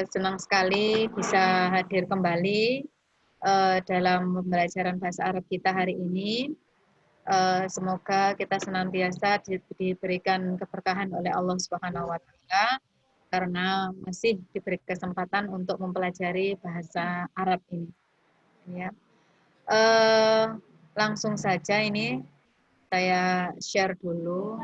Senang sekali bisa hadir kembali dalam pembelajaran bahasa Arab kita hari ini. Semoga kita senantiasa diberikan keberkahan oleh Allah Subhanahu wa taala karena masih diberi kesempatan untuk mempelajari bahasa Arab ini. Ya. Langsung saja ini saya share dulu.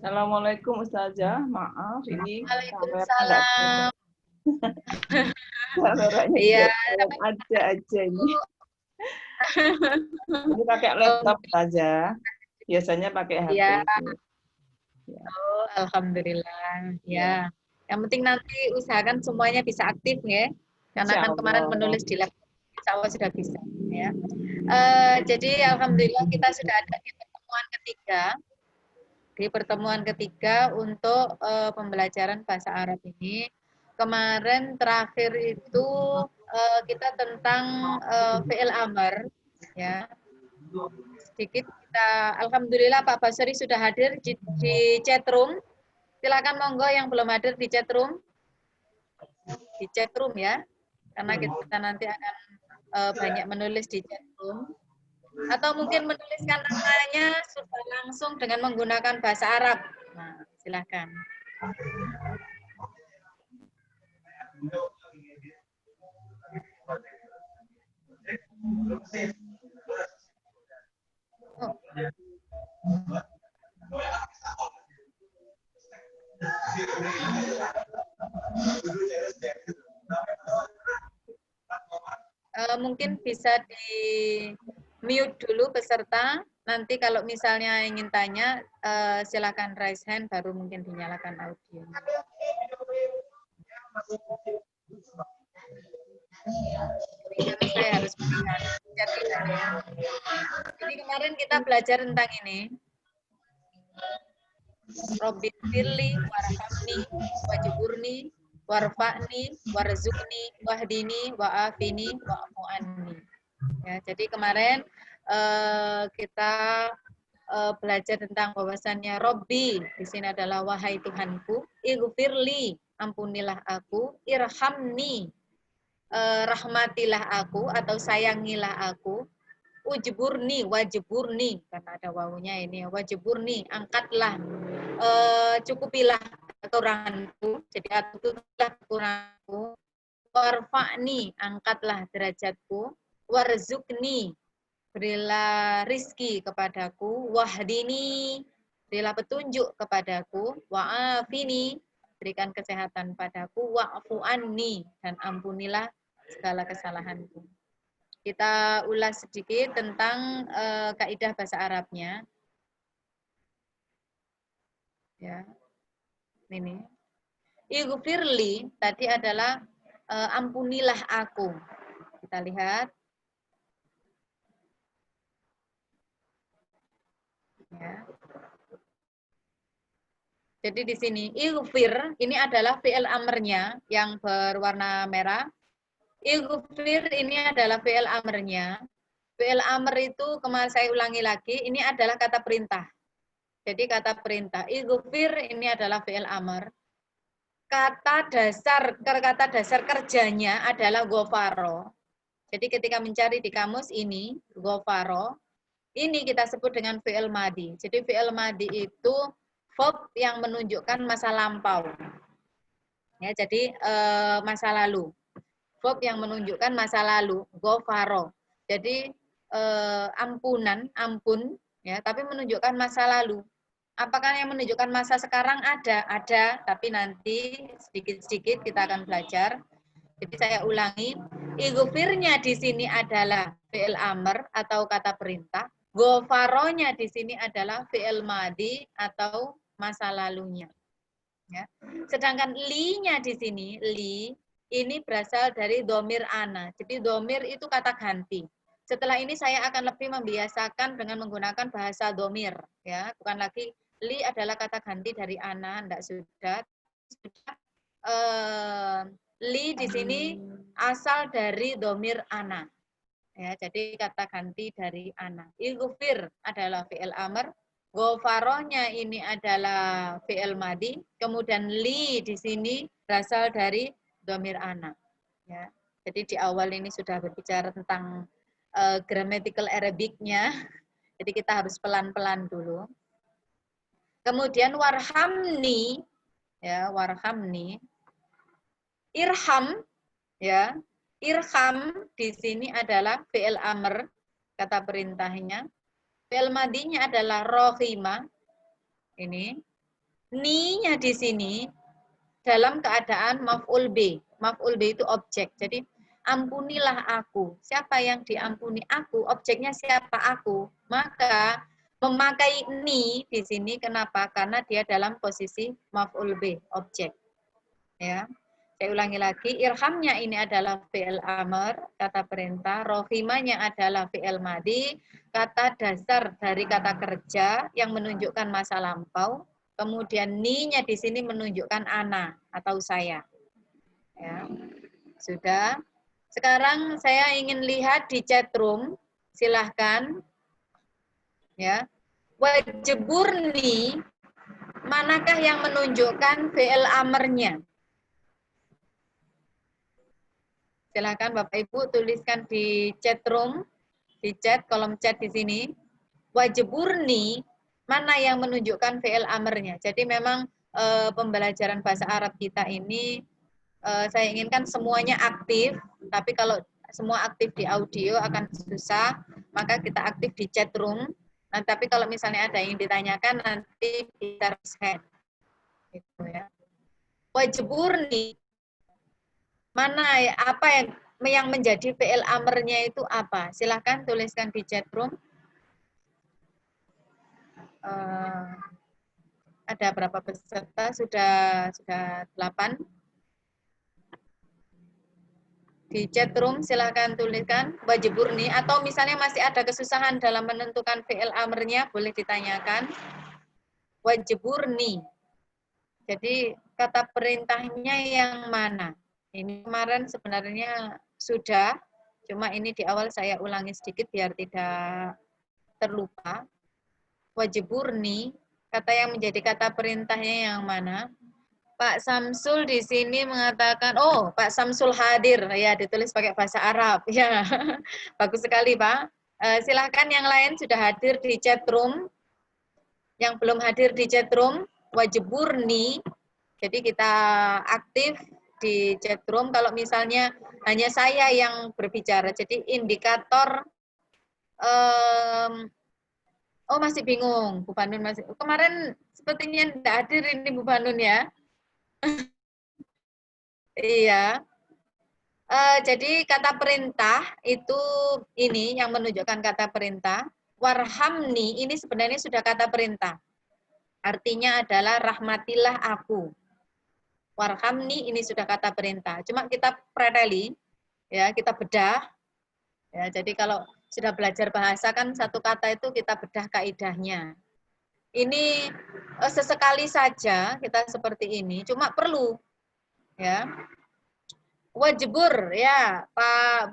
Assalamualaikum Ustazah, maaf ini Waalaikumsalam. kameranya Iya, ada aja ini. Ini pakai laptop saja. Biasanya pakai HP. Ya. Ya. Oh, alhamdulillah. Ya. Yang penting nanti usahakan semuanya bisa aktif ya. Karena kan kemarin menulis di laptop, insya Allah sudah bisa ya. Jadi alhamdulillah kita sudah ada di pertemuan ketiga. Di pertemuan ketiga untuk pembelajaran bahasa Arab ini. Kemarin terakhir itu kita tentang fi'il amr ya. Sedikit kita alhamdulillah Pak Basri sudah hadir di chat room. Silakan monggo yang belum hadir di chat room. Di chat room ya. Karena kita nanti akan banyak menulis di chat room. Atau mungkin menuliskan namanya sudah langsung dengan menggunakan bahasa Arab. Nah, silakan. Oh. Mungkin bisa di mute dulu peserta. Nanti kalau misalnya ingin tanya, silakan raise hand, baru mungkin dinyalakan audio. Karena saya harus melihat chat kita ya. Jadi kemarin kita belajar tentang ini. Robbi firli, warhamni, wajburni, warfa'ni, warzukni, wahdini, wa'afini, wa'afu anni. Ya, jadi kemarin kita belajar tentang bahwasannya Robbi di sini adalah wahai Tuhanku, ighfirli, ampunilah aku, irhamni, rahmatilah aku atau sayangilah aku, ujburni, wajburni, karena ada wawunya ini, wajburni, angkatlah, cukupilah kekuranganku, jadi tutuplah kekuranganku, warfa'ni, angkatlah derajatku, warzukni, berilah rizki kepadaku, wahdini, berilah petunjuk kepadaku, wa'afini, berikan kesehatan padaku, wa'fu anni, dan ampunilah segala kesalahanku. Kita ulas sedikit tentang kaidah bahasa Arabnya. Ya. Ini. Ighfirli tadi adalah ampunilah aku. Kita lihat. Ya. Jadi di sini ighfir ini adalah fi'il amrnya yang berwarna merah. Ighfir ini adalah fi'il amrnya. Fi'il amr itu kemarin saya ulangi lagi, ini adalah kata perintah. Jadi kata perintah. Ighfir ini adalah fi'il amr. Kata dasar kerjanya adalah gofaro. Jadi ketika mencari di kamus ini, gofaro, ini kita sebut dengan fi'il madi. Jadi fi'il madi itu verb yang menunjukkan masa lampau. Ya, jadi masa lalu. Verb yang menunjukkan masa lalu, gofaro. Jadi ampunan, ampun, ya, tapi menunjukkan masa lalu. Apakah yang menunjukkan masa sekarang ada, tapi nanti sedikit-sedikit kita akan belajar. Jadi saya ulangi, ighfirnya di sini adalah fi'il amr atau kata perintah. Gofaronya di sini adalah fi'il madi atau masa lalunya. Ya. Sedangkan li-nya di sini, li, ini berasal dari domir ana. Jadi domir itu kata ganti. setelah ini saya akan lebih membiasakan dengan menggunakan bahasa domir, ya, bukan lagi li adalah kata ganti dari ana, enggak sudah li di sini asal dari domir ana, ya, jadi kata ganti dari ana. Ighfir adalah fi'il amr, gofarohnya ini adalah fi'il madi, kemudian li di sini berasal dari domir ana, ya. Jadi di awal ini sudah berbicara tentang grammatical Arabicnya, jadi kita harus pelan-pelan dulu. Kemudian warhamni, ya, warhamni, irham, ya, irham di sini adalah fi'il amr, kata perintahnya. Fi'il madinya adalah rohima, ini. Ni-nya di sini dalam keadaan maf'ul bi. Maf'ul bi itu objek. Jadi ampunilah aku. Siapa yang diampuni aku? Objeknya siapa aku? Maka memakai ni di sini kenapa? Karena dia dalam posisi maf'ul bi, objek. Ya. Saya ulangi lagi, irhamnya ini adalah fi'il amr, kata perintah, rohimanya adalah fi'il madi, kata dasar dari kata kerja yang menunjukkan masa lampau, kemudian ni-nya di sini menunjukkan ana atau saya. Ya. Sudah. Sekarang saya ingin lihat di chat room, silahkan. Ya. Wajburni, manakah yang menunjukkan fi'il amrnya? Silahkan Bapak Ibu tuliskan di chat room, di chat, kolom chat di sini. Wajburni, mana yang menunjukkan fi'il amrnya. Jadi memang pembelajaran bahasa Arab kita ini saya inginkan semuanya aktif, tapi kalau semua aktif di audio akan susah, maka kita aktif di chat room. Nah, tapi kalau misalnya ada yang ditanyakan nanti kita raise hand. Gitu ya. Wajburni, mana apa yang menjadi fi'il amrnya itu apa? Silahkan tuliskan di chat room. Ada berapa peserta? Sudah 8. Di chat room silahkan tuliskan wajburni, atau misalnya masih ada kesusahan dalam menentukan fi'il amrnya, boleh ditanyakan. Wajburni. Jadi kata perintahnya yang mana? Ini kemarin sebenarnya sudah, cuma ini di awal saya ulangi sedikit biar tidak terlupa. Wajburni, kata yang menjadi kata perintahnya yang mana? Pak Samsul di sini mengatakan, oh Pak Samsul hadir, ya ditulis pakai bahasa Arab, ya bagus sekali Pak. Silahkan yang lain sudah hadir di chat room, yang belum hadir di chat room, wajburni, jadi kita aktif di chat room. Kalau misalnya hanya saya yang berbicara, jadi indikator, oh masih bingung, Bu Banun masih, kemarin sepertinya tidak hadir ini Bu Banun ya. Iya. Jadi kata perintah itu ini yang menunjukkan kata perintah. Warhamni ini sebenarnya sudah kata perintah. Artinya adalah rahmatilah aku. Warhamni ini sudah kata perintah. Cuma kita preteli, ya kita bedah. Ya, jadi kalau sudah belajar bahasa kan satu kata itu kita bedah kaidahnya. Ini sesekali saja kita seperti ini. Cuma perlu, ya. Wajbur, ya Pak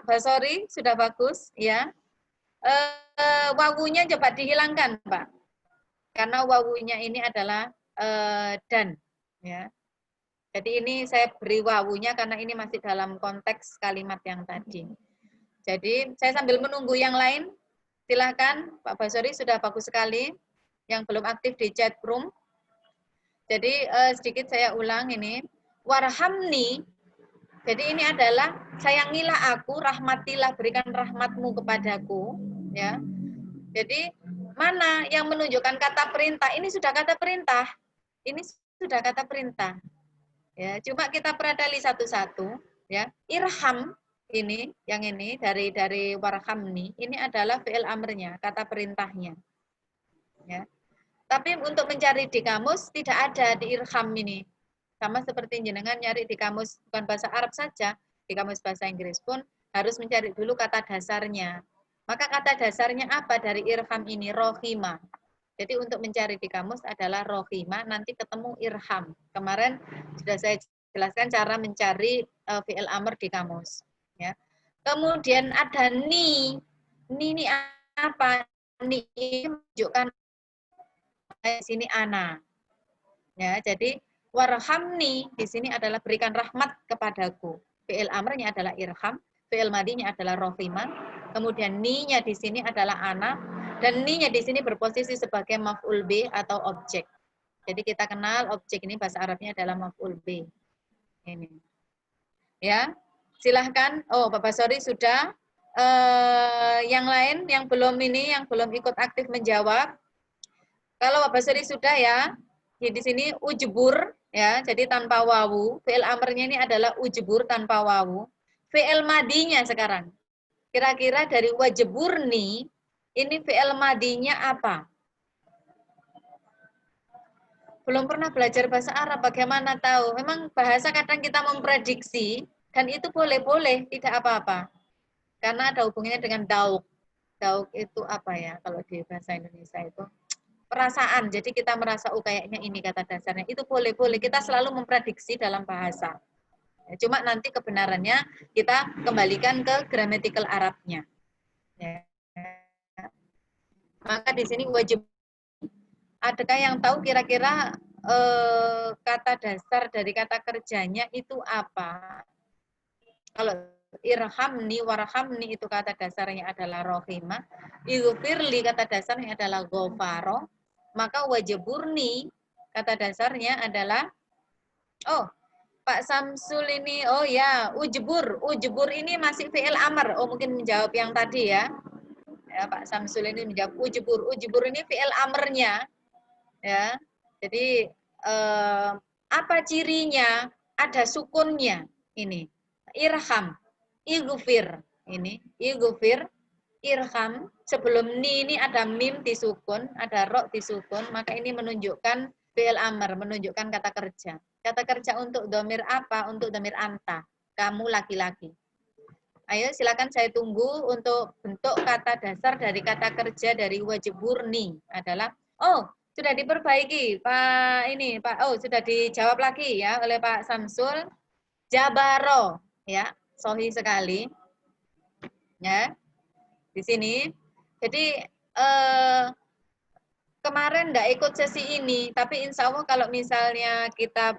Basori sudah bagus, ya. Wawunya coba dihilangkan Pak, karena wawunya ini adalah dan, ya. Jadi ini saya beri wawunya karena ini masih dalam konteks kalimat yang tadi. Jadi saya sambil menunggu yang lain, silakan Pak Basori sudah bagus sekali. Yang belum aktif di chat room. Jadi sedikit saya ulang ini, warhamni. Jadi ini adalah sayangilah aku, rahmatilah, berikan rahmatmu kepadaku, ya. Jadi mana yang menunjukkan kata perintah? Ini sudah kata perintah. Ini sudah kata perintah. Ya, cuma kita peradali satu-satu, ya. Irham ini, yang ini dari warhamni, ini adalah fi'il amrnya, kata perintahnya. Ya. Tapi untuk mencari di kamus tidak ada di irham ini. Sama seperti jenengan nyari di kamus bukan bahasa Arab saja, di kamus bahasa Inggris pun Harus mencari dulu kata dasarnya. Maka kata dasarnya apa dari irham ini? Rohima. Jadi untuk mencari di kamus adalah rohima, nanti ketemu irham. Kemarin sudah saya jelaskan cara mencari fi'il amr di kamus. Ya. Kemudian ada ni. Ni ini apa? Ni ini menunjukkan di sini ana. Ya, jadi warhamni di sini adalah berikan rahmat kepadaku. Fi'il amrnya adalah irham, fi'il madinya adalah rohima. Kemudian ni-nya di sini adalah ana, dan ni-nya di sini berposisi sebagai maf'ul bi atau objek. Jadi kita kenal objek ini bahasa Arabnya adalah maf'ul bi. Ini. Ya. Silahkan. Oh, Bapak Sori sudah. Yang lain yang belum ikut aktif menjawab. Kalau Bapak Sori sudah ya. Jadi di sini ujbur ya. Jadi tanpa wawu. Fi'il amrnya ini adalah ujbur tanpa wawu. Fi'il madinya sekarang. Kira-kira dari wajburni, ini fi'il madinya apa? Belum pernah belajar bahasa Arab, bagaimana tahu? Memang bahasa kadang kita memprediksi, dan itu boleh-boleh, tidak apa-apa. Karena ada hubungannya dengan dauk. Dauk itu apa ya, kalau di bahasa Indonesia itu? Perasaan, jadi kita merasa, oh kayaknya ini kata dasarnya. Itu boleh-boleh, kita selalu memprediksi dalam bahasa. Cuma nanti kebenarannya kita kembalikan ke grammatical Arabnya. Ya. Maka di sini wajib. Adakah yang tahu kira-kira kata dasar dari kata kerjanya itu apa? Kalau irhamni, warhamni itu kata dasarnya adalah rohima. Ighfirli kata dasarnya adalah ghafaro. Maka wajiburni kata dasarnya adalah Pak Samsul ini, oh ya, ujbur. Ujbur ini masih fi'il amr. Oh, mungkin menjawab yang tadi ya. Ya, Pak Samsul ini menjawab ujbur. Ujbur ini fi'il amrnya. Ya. Jadi apa cirinya? Ada sukunnya ini. Irham, ighfir. Ini, ighfir, irham. Sebelum ni ini ada mim disukun, ada ro disukun, maka ini menunjukkan fi'il amr, menunjukkan kata kerja. Kata kerja untuk domir apa? Untuk domir anta. Kamu laki-laki. Ayo silakan saya tunggu untuk bentuk kata dasar dari kata kerja dari wajiburni adalah sudah diperbaiki Pak sudah dijawab lagi ya oleh Pak Samsul. Jabaro ya, sohi sekali. Ya. Di sini. Jadi kemarin enggak ikut sesi ini, tapi insya Allah kalau misalnya kita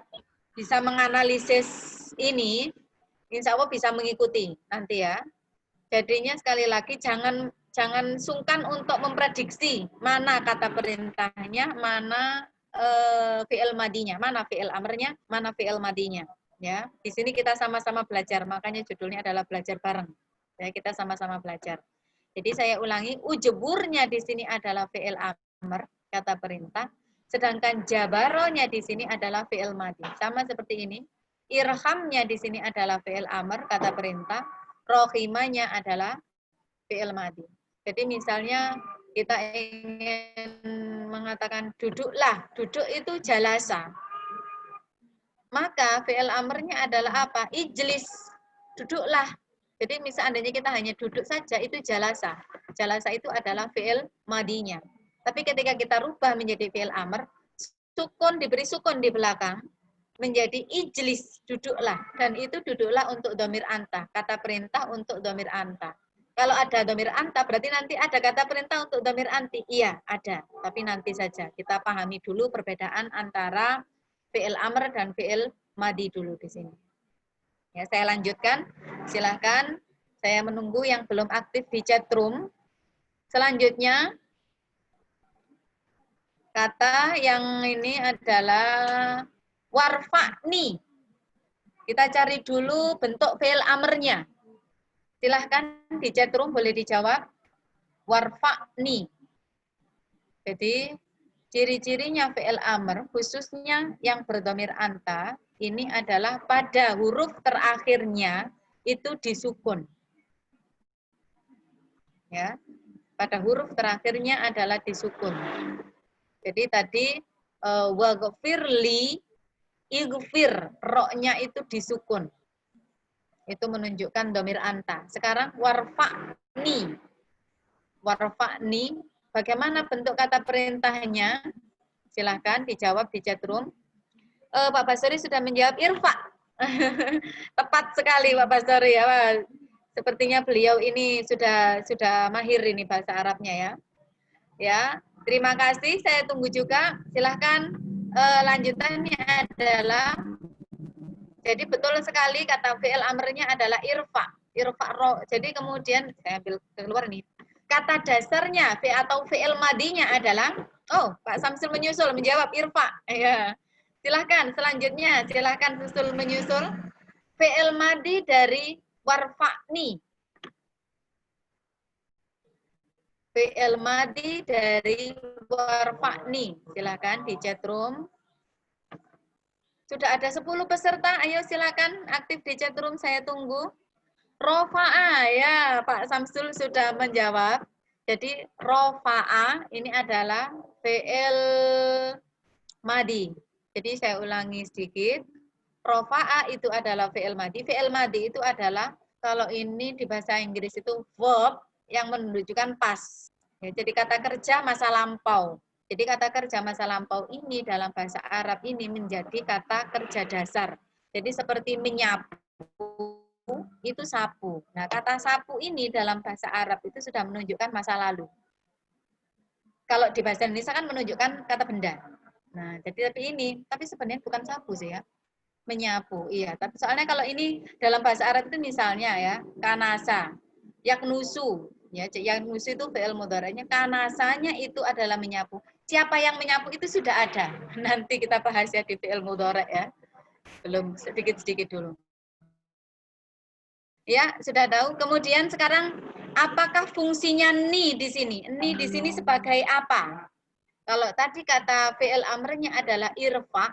bisa menganalisis ini, insya Allah bisa mengikuti nanti ya. Jadinya sekali lagi jangan sungkan untuk memprediksi mana kata perintahnya, mana fi'il madinya, mana fi'il amrnya, mana fi'il madinya. Ya, di sini kita sama-sama belajar, makanya judulnya adalah belajar bareng. Ya, kita sama-sama belajar. Jadi saya ulangi, ujburnya di sini adalah fi'il amr, kata perintah, sedangkan jabaronya di sini adalah fi'il madi. Sama seperti ini. Irhamnya di sini adalah fi'il amr, kata perintah. Rohimanya adalah fi'il madi. Jadi misalnya kita ingin mengatakan duduklah, duduk itu jalasa. Maka fi'il amrnya adalah apa? Ijlis, duduklah. Jadi misalnya kita hanya duduk saja, itu jalasa. Jalasa itu adalah fi'il madinya. Tapi ketika kita rubah menjadi fi'il amr, sukun diberi sukun di belakang, menjadi ijlis, duduklah. Dan itu duduklah untuk domir anta. Kata perintah untuk domir anta. Kalau ada domir anta, berarti nanti ada kata perintah untuk domir anti. Iya, ada. Tapi nanti saja. Kita pahami dulu perbedaan antara fi'il amr dan fi'il madi dulu di sini. Ya, saya lanjutkan. Silahkan. Saya menunggu yang belum aktif di chat room. Selanjutnya, kata yang ini adalah warfa'ni. Kita cari dulu bentuk fi'il amrnya. Silahkan di chat room boleh dijawab. Warfa'ni. Jadi, ciri-cirinya fi'il amr, khususnya yang berdomir anta, ini adalah pada huruf terakhirnya itu disukun. Ya, pada huruf terakhirnya adalah disukun. Jadi tadi waghfirli, ighfir, ro-nya itu disukun. Itu menunjukkan domir anta. Sekarang warfa'ni. Warfa'ni, bagaimana bentuk kata perintahnya? Silahkan dijawab di chat room. Pak Basori sudah menjawab irfa. Tepat sekali Pak Basori ya. Pak. Sepertinya beliau ini sudah mahir ini bahasa Arabnya ya. Ya, terima kasih. Saya tunggu juga. Silahkan lanjutannya adalah, jadi betul sekali kata fi'il amrnya adalah irfa. Irfa ro. Jadi kemudian saya ambil keluar nih. Kata dasarnya atau fi'il madinya adalah, oh Pak Samsul menyusul menjawab irfa. Ya. Silahkan selanjutnya, silahkan susul menyusul. Fi'il madi dari warfa'ni. Fi'il madi dari warfa'ni. Silahkan di chat room. Sudah ada 10 peserta, ayo silakan aktif di chat room, saya tunggu. Rofa'a, ya Pak Samsul sudah menjawab. Jadi rofa'a ini adalah fi'il madi. Jadi saya ulangi sedikit. Rofa'a itu adalah fi'il madi. Fi'il madi itu adalah, kalau ini di bahasa Inggris itu verb yang menunjukkan pas. Ya, jadi kata kerja masa lampau. Jadi kata kerja masa lampau ini dalam bahasa Arab ini menjadi kata kerja dasar. Jadi seperti menyapu, itu sapu. Nah, kata sapu ini dalam bahasa Arab itu sudah menunjukkan masa lalu. Kalau di bahasa Indonesia kan menunjukkan kata benda. Nah, jadi tapi sebenarnya bukan sapu sih ya. Menyapu, iya. Tapi soalnya kalau ini dalam bahasa Arab itu misalnya ya, kanasa, yaknusu. Ya, yaknusu itu fi'il mudhari'nya, kanasanya itu adalah menyapu. Siapa yang menyapu itu sudah ada. Nanti kita bahas ya di fi'il mudhari' ya. Belum, sedikit-sedikit dulu. Ya, sudah tahu. Kemudian sekarang apakah fungsinya ni di sini? Ni di sini sebagai apa? Kalau tadi kata fi'il amrnya adalah irfa,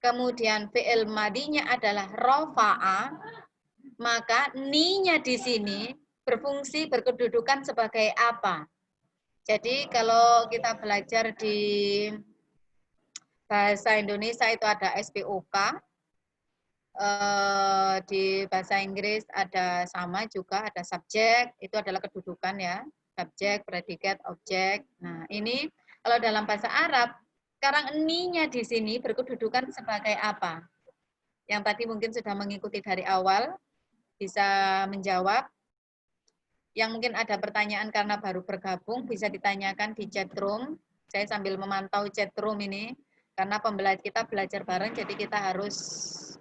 kemudian fi'il madinya adalah rofa'a, maka ni-nya di sini berfungsi berkedudukan sebagai apa? Jadi kalau kita belajar di bahasa Indonesia itu ada SPOK, di bahasa Inggris ada sama juga, ada subjek, itu adalah kedudukan ya, subjek, predikat, objek. Nah ini kalau dalam bahasa Arab, sekarang ni-nya di sini berkedudukan sebagai apa? Yang tadi mungkin sudah mengikuti dari awal, bisa menjawab. Yang mungkin ada pertanyaan karena baru bergabung, bisa ditanyakan di chat room. Saya sambil memantau chat room ini, karena kita belajar bareng, jadi kita harus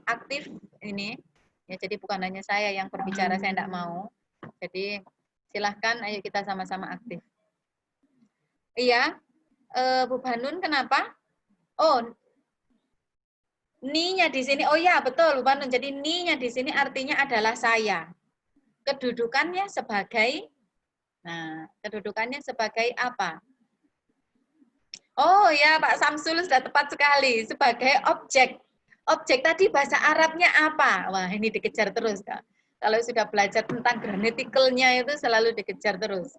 aktif ini. Ya, jadi bukan hanya saya yang berbicara, saya tidak mau. Jadi silahkan, ayo kita sama-sama aktif. Iya, Bu Banun kenapa? Oh, ni-nya di sini, oh ya betul Bu Banun, jadi ni-nya di sini artinya adalah saya. Kedudukannya sebagai, nah kedudukannya sebagai apa? Oh ya Pak Samsul sudah tepat sekali, sebagai objek. Objek tadi bahasa Arabnya apa? Wah ini dikejar terus Kak. Kalau sudah belajar tentang gramatikalnya itu selalu dikejar terus.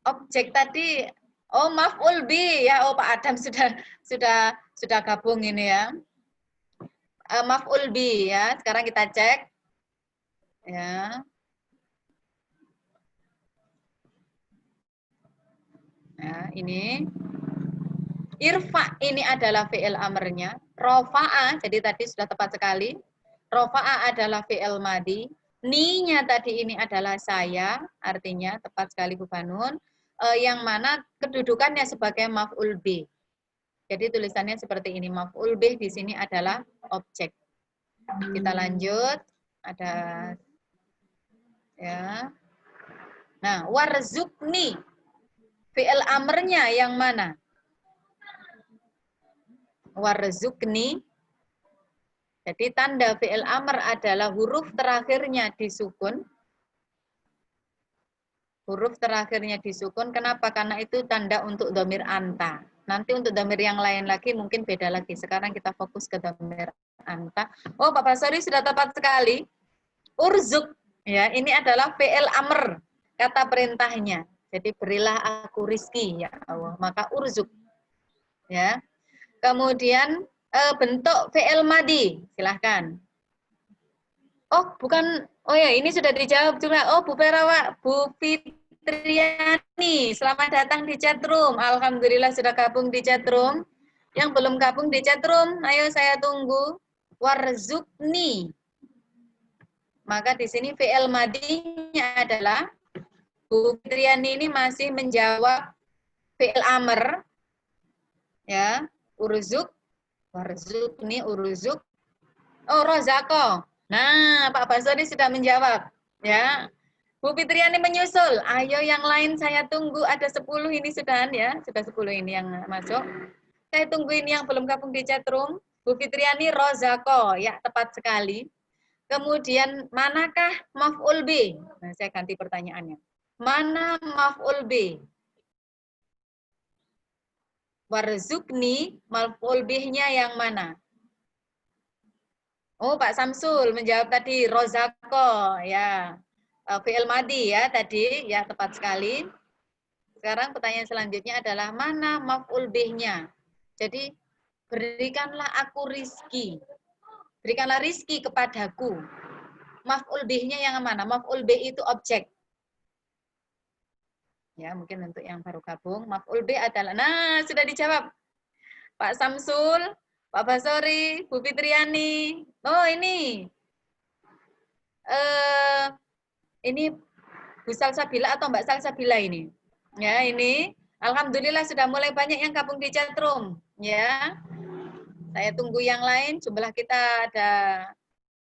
Objek tadi, oh maf'ul bi ya, oh Pak Adam sudah gabung ini ya. Maf'ul bi ya, sekarang kita cek. Ya. Nah, ini irfa ini adalah fi'il amrnya. Rofa'a, jadi tadi sudah tepat sekali. Rofa'a adalah fi'il madi. Ni-nya tadi ini adalah saya, artinya tepat sekali Bu Banun. Yang mana kedudukannya sebagai maf'ul bi. Jadi tulisannya seperti ini. Maf'ul bi di sini adalah objek. Kita lanjut. Ada ya. Nah, warzukni. Fi'il amrnya yang mana? Warzukni. Jadi tanda fi'il amr adalah huruf terakhirnya disukun. Huruf terakhirnya disukun. Kenapa? Karena itu tanda untuk dhamir anta. Nanti untuk dhamir yang lain lagi mungkin beda lagi. Sekarang kita fokus ke dhamir anta. Oh, Pak Basori sudah tepat sekali. Urzuk. Ya, ini adalah fi'il amr. Kata perintahnya. Jadi berilah aku rizki ya Allah. Maka urzuk. Ya. Kemudian bentuk fi'il madi. Silahkan. Oh, bukan. Oh ya, ini sudah dijawab juga. Oh, Bu Fitriani, selamat datang di chatroom. Alhamdulillah sudah gabung di chatroom. Yang belum gabung di chatroom, ayo saya tunggu. Warzukni. Maka di sini fi'il madinya adalah Bu Fitriani ini masih menjawab fi'il amr, ya, urzuk, warzukni, urzuk. Oh, rozako. Nah, Pak Basori sudah menjawab, ya. Bu Fitriani menyusul. Ayo yang lain saya tunggu. Ada 10 ini sudah, ya. Sudah 10 ini yang masuk. Saya tunggu ini yang belum gabung di chatroom. Bu Fitriani rozako, ya, tepat sekali. Kemudian manakah maf'ul bi? Nah, saya ganti pertanyaannya. Mana maf'ul bi? Warzukni, maf'ul bih-nya yang mana? Oh, Pak Samsul menjawab tadi rozako, ya. Fi'il madi ya tadi, ya tepat sekali. Sekarang pertanyaan selanjutnya adalah mana maf'ul bih-nya? Jadi berikanlah aku rizki. Berikanlah rizki kepadaku. Maf'ul bih-nya yang mana? Maf'ul bih itu objek. Ya, mungkin untuk yang baru gabung, maf'ul bih adalah, nah sudah dijawab. Pak Samsul, Pak Basori, Bu Fitriani. Oh, ini Bu Salsabila atau Mbak Salsabila ini. Ya, ini alhamdulillah sudah mulai banyak yang gabung di chatroom, ya. Saya tunggu yang lain, jumlah kita ada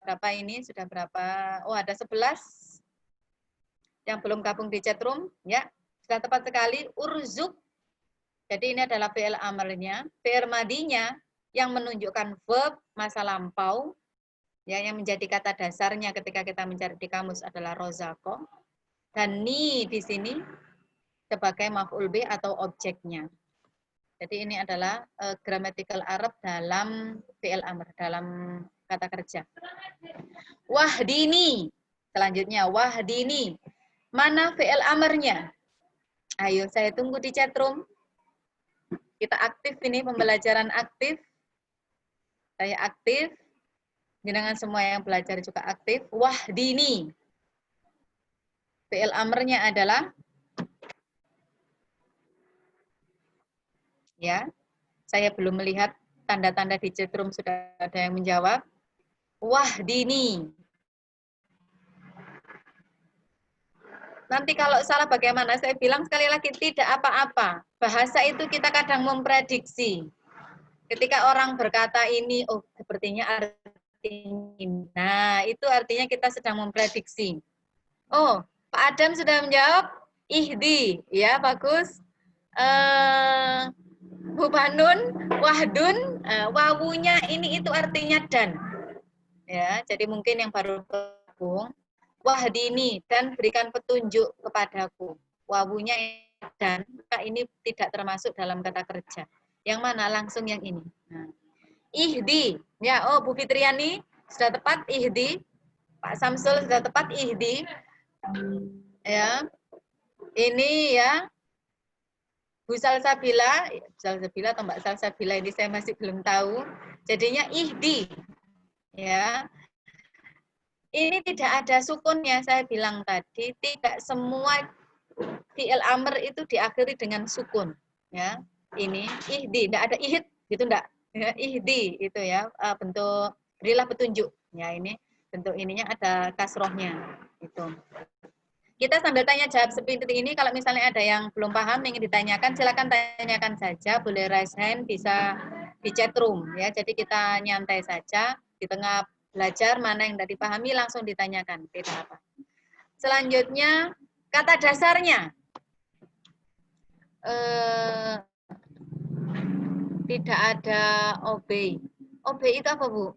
berapa ini? Sudah berapa? Oh, ada 11 yang belum gabung di chatroom, ya. Sudah tepat sekali, urzuk. Jadi ini adalah fi'il amalnya, fi'il madinya yang menunjukkan verb masa lampau, ya, yang menjadi kata dasarnya ketika kita mencari di kamus adalah rozako. Dan ni di sini sebagai maf'ul bih atau objeknya. Jadi ini adalah grammatical Arab dalam fi'il amr, dalam kata kerja. Wahdini. Selanjutnya wahdini. Mana fi'il amrnya? Ayo saya tunggu di chatroom. Kita aktif ini, pembelajaran aktif. Saya aktif. Dengan semua yang belajar juga aktif. Wahdini. Fi'il amrnya adalah, ya, saya belum melihat tanda-tanda di chatroom sudah ada yang menjawab. Wahdini. Nanti kalau salah bagaimana? Saya bilang sekali lagi, tidak apa-apa. Bahasa itu kita kadang memprediksi. Ketika orang berkata ini, oh sepertinya artinya ini. Nah, itu artinya kita sedang memprediksi. Oh, Pak Adam sudah menjawab, ihdi. Ya, bagus. Bu Banun, wahdun, wawunya ini itu artinya dan. Ya, jadi mungkin yang baru gabung, wahdini, dan berikan petunjuk kepadaku. Wawunya dan, maka ini tidak termasuk dalam kata kerja. Yang mana? Langsung yang ini. Nah, ihdi. Ya, oh Bu Fitriani sudah tepat ihdi. Pak Samsul sudah tepat ihdi. Ya. Ini ya. Bu Salsabila atau Mbak Salsabila ini saya masih belum tahu. Jadinya ihdi. Ya. Ini tidak ada sukunnya, saya bilang tadi, tidak semua fi'il amr itu diakhiri dengan sukun, ya. Ini ihdi, tidak ada ihid, gitu enggak? Ya, ihdi itu ya, bentuk berilah petunjuk. Ya, ini bentuk ininya ada kasrohnya itu. Kita sambil tanya jawab seperti ini, kalau misalnya ada yang belum paham ingin ditanyakan, silakan tanyakan saja, boleh raise hand, bisa di chat room ya. Jadi kita nyantai saja di tengah belajar, mana yang tidak dipahami langsung ditanyakan, tidak apa. Selanjutnya kata dasarnya tidak ada obey. Obey itu apa, Bu?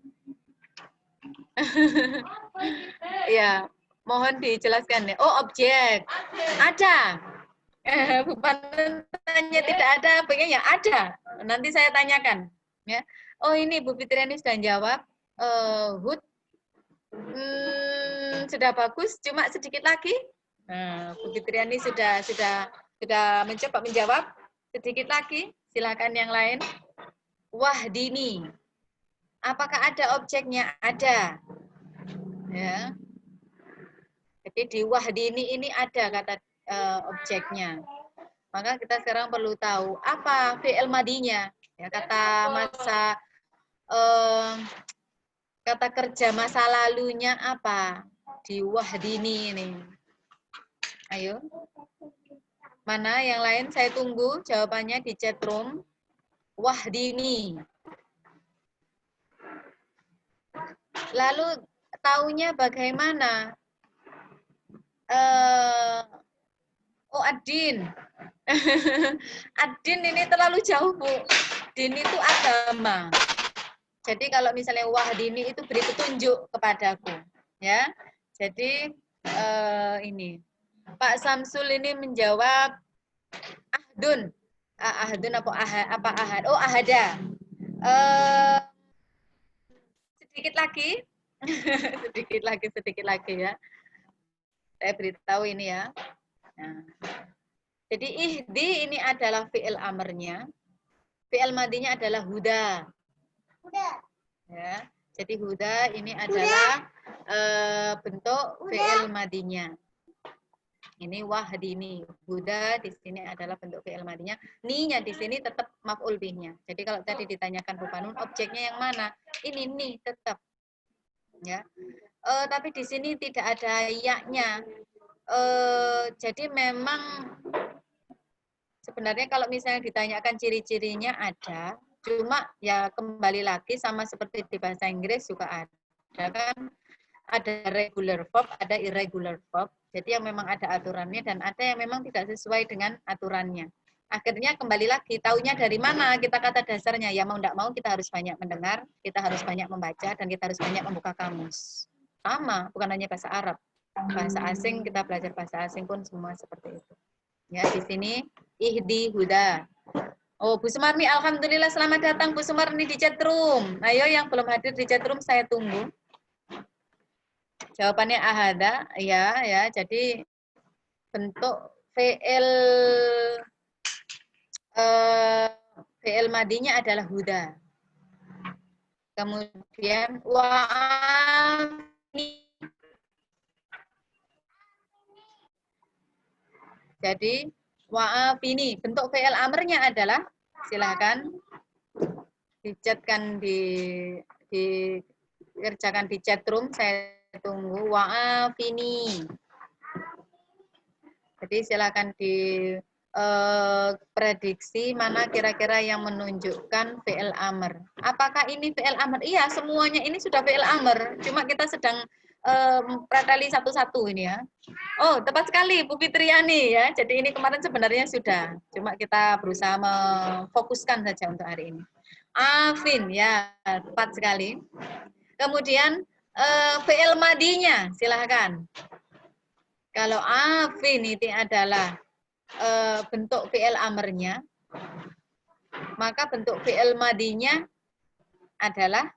Ya, mohon dijelaskan ya. Oh, objek. Ada. Bukan tanya tidak ada, pengen ya ada. Nanti saya tanyakan. Ya. Oh, ini Bu Fitriani sudah jawab. Hud. Sudah bagus, cuma sedikit lagi. Bu Fitriani sudah mencoba menjawab. Sedikit lagi, silakan yang lain. Wahdini. Apakah ada objeknya? Ada. Ya. Jadi di wahdini ini ada kata objeknya. Maka kita sekarang perlu tahu apa fi'il madinya. Ya, kata kerja masa lalunya apa di wahdini ini. Ayo. Mana yang lain saya tunggu jawabannya di chat room. Wahdini. Lalu taunya bagaimana? Oh, Adin. Adin ini terlalu jauh, Bu. Din itu agama. Jadi kalau misalnya wahdini itu beri petunjuk kepadaku, ya. Jadi ini Pak Samsul ini menjawab ahdun. Ahdun apa ahad? Oh, ahada. Sedikit lagi. sedikit lagi ya. Saya beritahu ini ya. Nah. Jadi ihdi ini adalah fi'il amrnya. Fi'il madinya adalah huda. Ya. Jadi huda ini adalah bentuk fi'il madinya. Ini wahdini. Huda di sini adalah bentuk fi'il madinya. Ni-nya di sini tetap maf'ul bihnya. Jadi kalau tadi ditanyakan Rupanun, objeknya yang mana? Ini nih tetap. Ya. Tapi di sini tidak ada ya-nya. Jadi memang sebenarnya kalau misalnya ditanyakan ciri-cirinya ada, cuma ya kembali lagi sama seperti di bahasa Inggris juga ada kan, ada regular verb, ada irregular verb. Jadi yang memang ada aturannya dan ada yang memang tidak sesuai dengan aturannya. Akhirnya kembali lagi, taunya dari mana kita kata dasarnya. Ya mau tidak mau kita harus banyak mendengar, kita harus banyak membaca, dan kita harus banyak membuka kamus. Sama, bukan hanya bahasa Arab. Bahasa asing, kita belajar bahasa asing pun semua seperti itu. Ya, di sini ihdi huda. Oh, Bu Sumarni, alhamdulillah selamat datang Bu Sumarni di chat room. Ayo yang belum hadir di chat room saya tunggu. Jawabannya ahada, ya. Jadi bentuk fi'il madinya adalah huda. Kemudian wa'afini. Jadi wa'afini, bentuk fi'il amrnya adalah, silakan dicatkan dikerjakan di chat room, saya tunggu. Wa'afini. Jadi silakan prediksi mana kira-kira yang menunjukkan fi'il amr. Apakah ini fi'il amr? Iya, semuanya ini sudah fi'il amr. Cuma kita sedang preteli satu-satu ini ya. Oh, tepat sekali Bu Fitriani ya. Jadi ini kemarin sebenarnya sudah. Cuma kita berusaha memfokuskan saja untuk hari ini. Afin ya, tepat sekali. Kemudian fi'il madinya, silahkan. Kalau afin itu adalah bentuk fi'il amrnya, maka bentuk fi'il madinya adalah,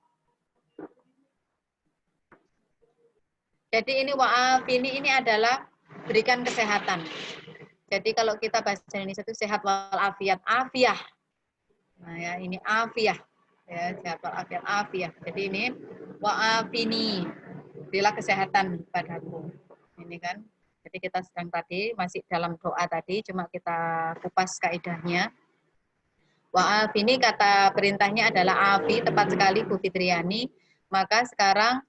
jadi ini wa'afini ini adalah berikan kesehatan. Jadi kalau kita bahasa Indonesia itu sehat walafiat, afiah. Nah ya, ini afiah. Ya, sehat walafiat, afiah. Jadi ini wa'afini, berilah kesehatan padaku. Ini kan. Jadi kita sedang tadi masih dalam doa tadi, cuma kita kupas kaidahnya. Wa'afini kata perintahnya adalah afi, tepat sekali Bu Fitriani. Maka sekarang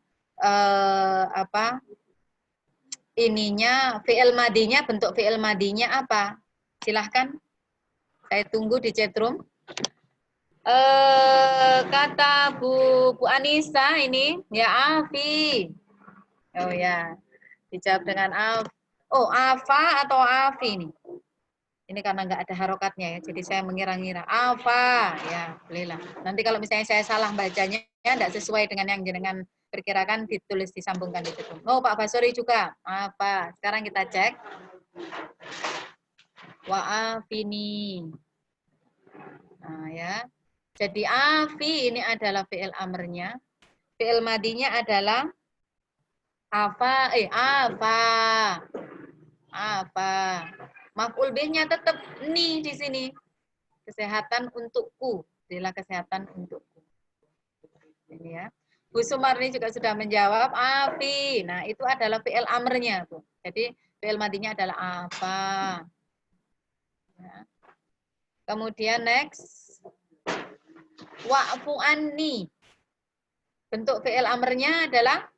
ininya fi'il madinya, bentuk fi'il madinya apa? Silahkan. Saya tunggu di chat room. Kata Bu Anissa ini ya afi. Oh ya. Dijawab dengan af. Oh, afa atau afi nih. Ini karena nggak ada harokatnya ya, jadi saya mengira-ngira. Apa? Ya, bolehlah. Nanti kalau misalnya saya salah bacanya, ya nggak sesuai dengan yang jenengan perkirakan, ditulis disambungkan di situ. Oh, Pak Basori juga. Apa? Sekarang kita cek. Wa'afini. Nah ya. Jadi afi ini adalah fi'il amrnya. Fi'il madinya adalah apa? Apa? Maf'ul bihnya tetap ni di sini. Kesehatan untukku. Berilah kesehatan untukku. Ini ya. Bu Sumarni juga sudah menjawab. Afi. Nah, itu adalah fi'il amrnya tuh. Jadi fi'il madinya adalah apa. Ya. Kemudian next. Wa'fu anni. Bentuk fi'il amrnya adalah,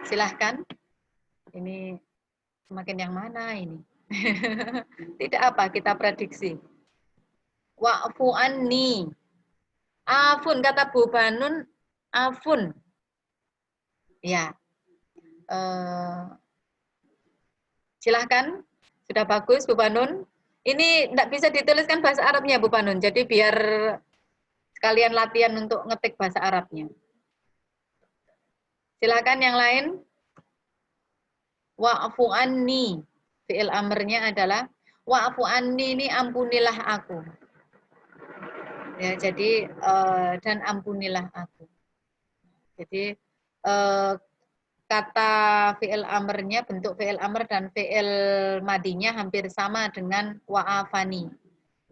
silahkan. Ini semakin yang mana ini? Tidak apa, kita prediksi. Wa'fu anni. Afun, kata Bu Banun, afun. Ya. Silahkan. Sudah bagus, Bu Banun. Ini tidak bisa dituliskan bahasa Arabnya, Bu Banun. Jadi biar sekalian latihan untuk ngetik bahasa Arabnya. Silakan yang lain. Wa'fu anni. Fi'il amrnya adalah wa'fu anni, ini ampunilah aku. Ya, jadi dan ampunilah aku. Jadi kata fi'il amrnya, bentuk fi'il amr dan fi'il madinya hampir sama dengan wa'afani.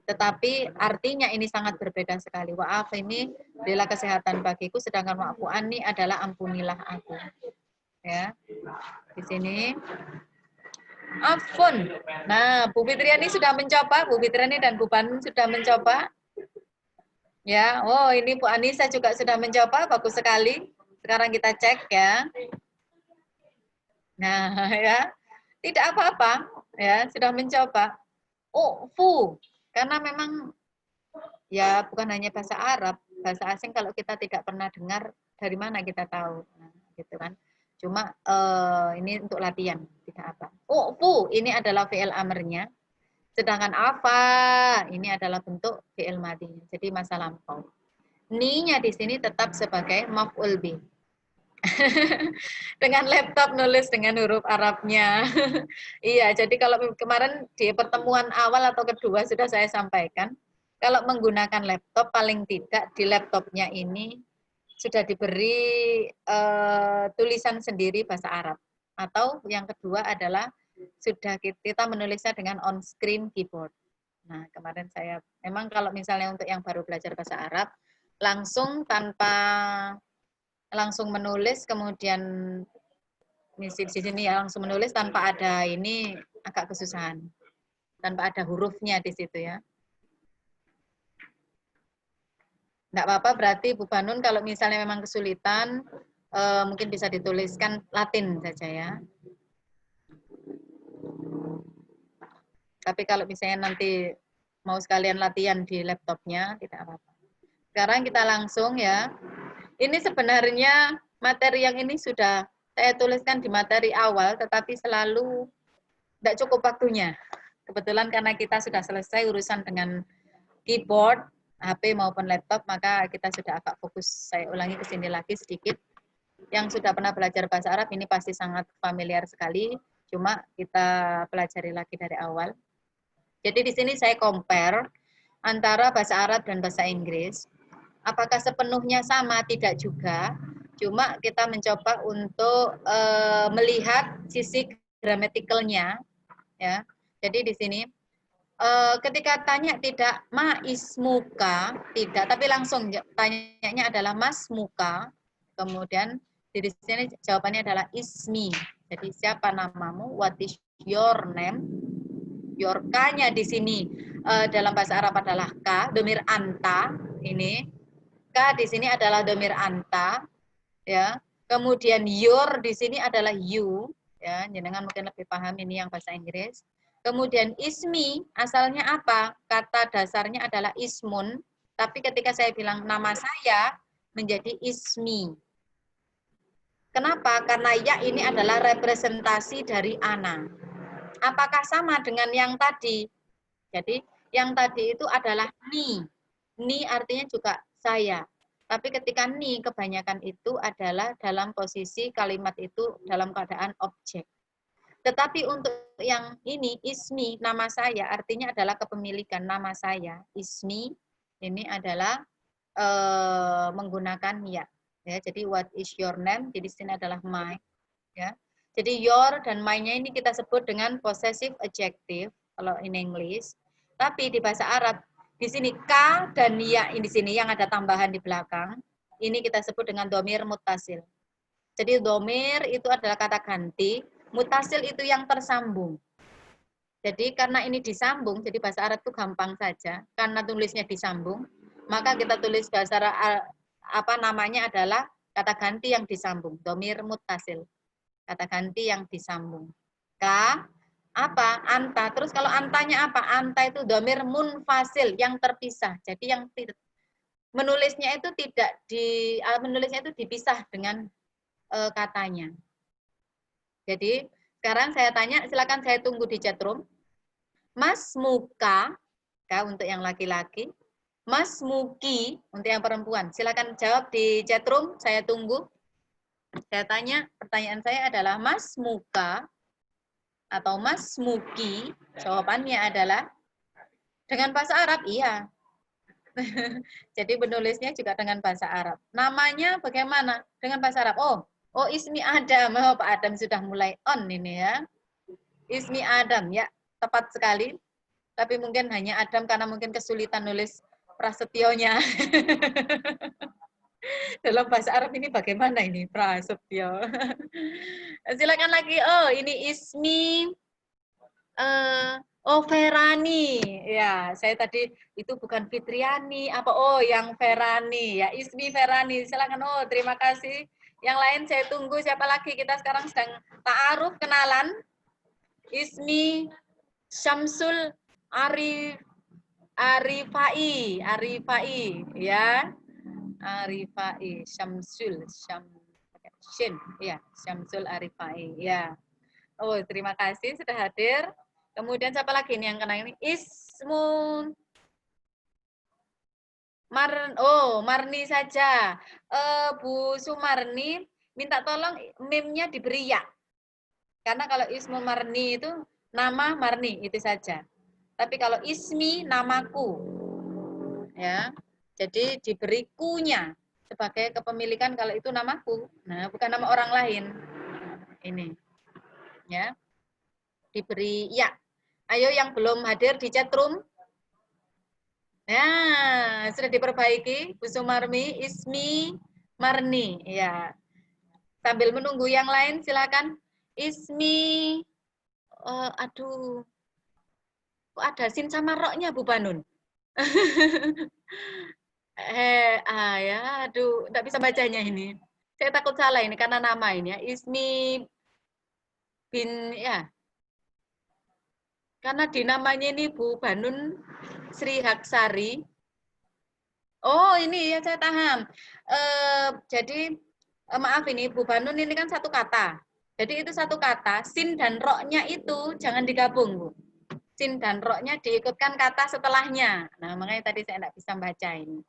Tetapi artinya ini sangat berbeda sekali. Wa'af ini berilah kesehatan bagiku, sedangkan wa'fu anni adalah ampunilah aku. Ya. Di sini afun. Nah, Bu Fitriani sudah mencoba, Bu Fitriani dan Bu Banun sudah mencoba. Ya, oh ini Bu Anissa juga sudah mencoba, bagus sekali. Sekarang kita cek ya. Nah, ya. Tidak apa-apa, ya, sudah mencoba. Oh, fu. Karena memang ya bukan hanya bahasa Arab, bahasa asing kalau kita tidak pernah dengar, dari mana kita tahu, nah, gitu kan. Cuma ini untuk latihan, tidak apa. Oh, fu, ini adalah fi'il amrnya. Sedangkan apa, ini adalah bentuk fi'il madinya. Jadi masa lampau. Ni-nya di sini tetap sebagai maf'ul bih. Dengan laptop nulis dengan huruf Arabnya. Iya, jadi kalau kemarin di pertemuan awal atau kedua sudah saya sampaikan, kalau menggunakan laptop paling tidak di laptopnya ini sudah diberi tulisan sendiri bahasa Arab. Atau yang kedua adalah sudah kita menulisnya dengan on screen keyboard. Nah, kemarin saya memang kalau misalnya untuk yang baru belajar bahasa Arab langsung langsung menulis, kemudian di sini ya langsung menulis tanpa ada ini agak kesusahan, tanpa ada hurufnya di situ ya. Enggak apa-apa, berarti Bu Banun kalau misalnya memang kesulitan mungkin bisa dituliskan Latin saja ya. Tapi kalau misalnya nanti mau sekalian latihan di laptopnya tidak apa-apa. Sekarang kita langsung ya. Ini sebenarnya materi yang ini sudah saya tuliskan di materi awal, tetapi selalu tidak cukup waktunya. Kebetulan karena kita sudah selesai urusan dengan keyboard, HP maupun laptop, maka kita sudah agak fokus. Saya ulangi ke sini lagi sedikit. Yang sudah pernah belajar bahasa Arab ini pasti sangat familiar sekali, cuma kita pelajari lagi dari awal. Jadi di sini saya compare antara bahasa Arab dan bahasa Inggris. Apakah sepenuhnya sama? Tidak juga. Cuma kita mencoba untuk melihat sisi gramatikalnya, ya. Jadi di sini ketika tanya tidak ma ismuka, tidak, tapi langsung tanyanya adalah mas muka. Kemudian di sini jawabannya adalah ismi. Jadi siapa namamu? What is your name? Your K-nya di sini dalam bahasa Arab adalah K, domir anta ini. K di sini adalah domir anta, ya. Kemudian your di sini adalah you, ya. Jenengan mungkin lebih paham ini yang bahasa Inggris. Kemudian ismi asalnya apa? Kata dasarnya adalah ismun, tapi ketika saya bilang nama saya menjadi ismi. Kenapa? Karena ya ini adalah representasi dari ana. Apakah sama dengan yang tadi? Jadi yang tadi itu adalah ni. Ni artinya juga saya. Tapi ketika ni kebanyakan itu adalah dalam posisi kalimat itu dalam keadaan objek. Tetapi untuk yang ini ismi, nama saya artinya adalah kepemilikan nama saya. Ismi ini adalah menggunakan ya. Ya, jadi what is your name? Jadi sini adalah my. Ya. Jadi your dan my-nya ini kita sebut dengan possessive adjective kalau in English. Tapi di bahasa Arab Di sini K dan ya di sini yang ada tambahan di belakang, ini kita sebut dengan domir mutasil. Jadi domir itu adalah kata ganti, mutasil itu yang tersambung. Jadi karena ini disambung, jadi bahasa Arab itu gampang saja. Karena tulisnya disambung, maka kita tulis bahasa Arab, namanya adalah kata ganti yang disambung, domir mutasil. Kata ganti yang disambung. K, apa? Anta. Terus kalau antanya apa? Anta itu domir munfasil, yang terpisah. Jadi yang menulisnya itu menulisnya itu dipisah dengan katanya. Jadi sekarang saya tanya, silakan saya tunggu di chatroom. Mas Muka, untuk yang laki-laki. Mas Muki, untuk yang perempuan. Silakan jawab di chatroom, saya tunggu. Saya tanya, pertanyaan saya adalah Mas Muka atau Mas Muki, jawabannya adalah dengan bahasa Arab, iya. Jadi penulisnya juga dengan bahasa Arab. Namanya bagaimana? Dengan bahasa Arab. Oh Ismi Adam. Oh, Pak Adam sudah mulai on ini ya. Ismi Adam, ya, tepat sekali. Tapi mungkin hanya Adam karena mungkin kesulitan nulis prasetyonya. Dalam bahasa Arab ini bagaimana ini prasetyo? Silakan lagi. Oh, ini Ismi Ferani. Ya, saya tadi itu bukan Fitriani apa yang Ferani ya, Ismi Ferani. Silakan. Terima kasih. Yang lain saya tunggu, siapa lagi? Kita sekarang sedang ta'aruf, kenalan. Ismi Syamsul Arifai ya. Arifai, Syamsul, Shin, ya, Syamsul Arifai ya. Terima kasih sudah hadir. Kemudian siapa lagi nih yang kenal ini? Ismun Marni saja. Bu Sumarni minta tolong meme-nya diberi ya. Karena kalau Ismu Marni itu nama Marni itu saja. Tapi kalau ismi namaku. Ya. Jadi diberi ku-nya sebagai kepemilikan kalau itu namaku. Nah, bukan nama orang lain. Ini. Ya. Diberi ya. Ayo yang belum hadir di chat room. Nah, sudah diperbaiki, Bu Sumarmi, Ismi Marni, ya. Sambil menunggu yang lain, silakan. Ismi, aduh, kok ada sin sama roknya, Bu Banun? Aduh, enggak bisa bacanya ini. Saya takut salah ini karena nama ini ya. Ismi bin, ya. Karena di namanya ini Bu Banun Sri Haksari. Ini ya saya paham. Jadi maaf ini Bu Banun ini kan satu kata. Jadi itu satu kata, sin dan roknya itu jangan digabung, Bu. Sin dan roknya diikutkan kata setelahnya. Nah, makanya tadi saya tidak bisa baca ini.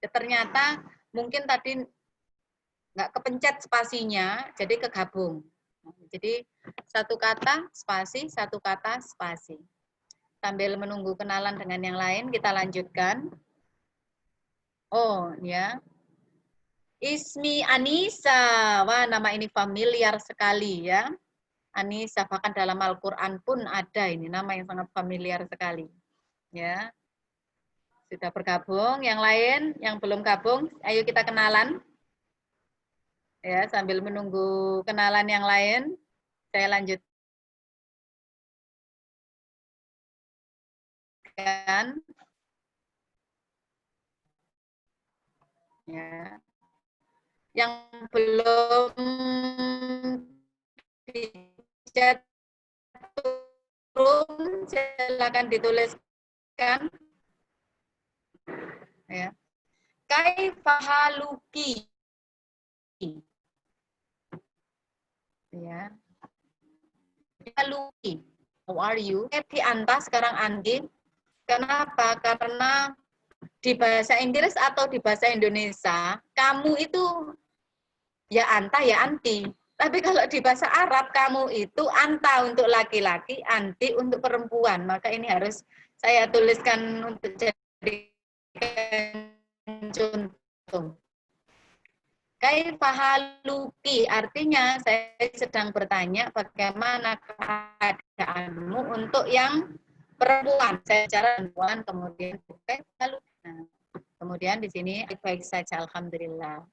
Ternyata mungkin tadi nggak kepencet spasinya, jadi kegabung. Jadi satu kata spasi, satu kata spasi. Sambil menunggu kenalan dengan yang lain, kita lanjutkan. Ya. Ismi Anissa. Wah, nama ini familiar sekali ya. Anissa, bahkan dalam Al-Quran pun ada ini nama yang sangat familiar sekali. Ya. Sudah bergabung, yang lain yang belum gabung, ayo kita kenalan. Ya, sambil menunggu kenalan yang lain, saya lanjutkan. Ya. Yang belum di chat room, silakan dituliskan. Ya. Kaifahaluki. Ya. Haluki. How are you? Di Anta sekarang Andi. Kenapa? Karena di bahasa Inggris atau di bahasa Indonesia, kamu itu ya anta ya anti. Tapi kalau di bahasa Arab, kamu itu anta untuk laki-laki, anti untuk perempuan. Maka ini harus saya tuliskan untuk jadi contoh. Kaifahaluki, artinya saya sedang bertanya bagaimana keadaanmu untuk yang perempuan. Saya bicara perempuan, kemudian nah, kemudian di sini baik saja, alhamdulillah.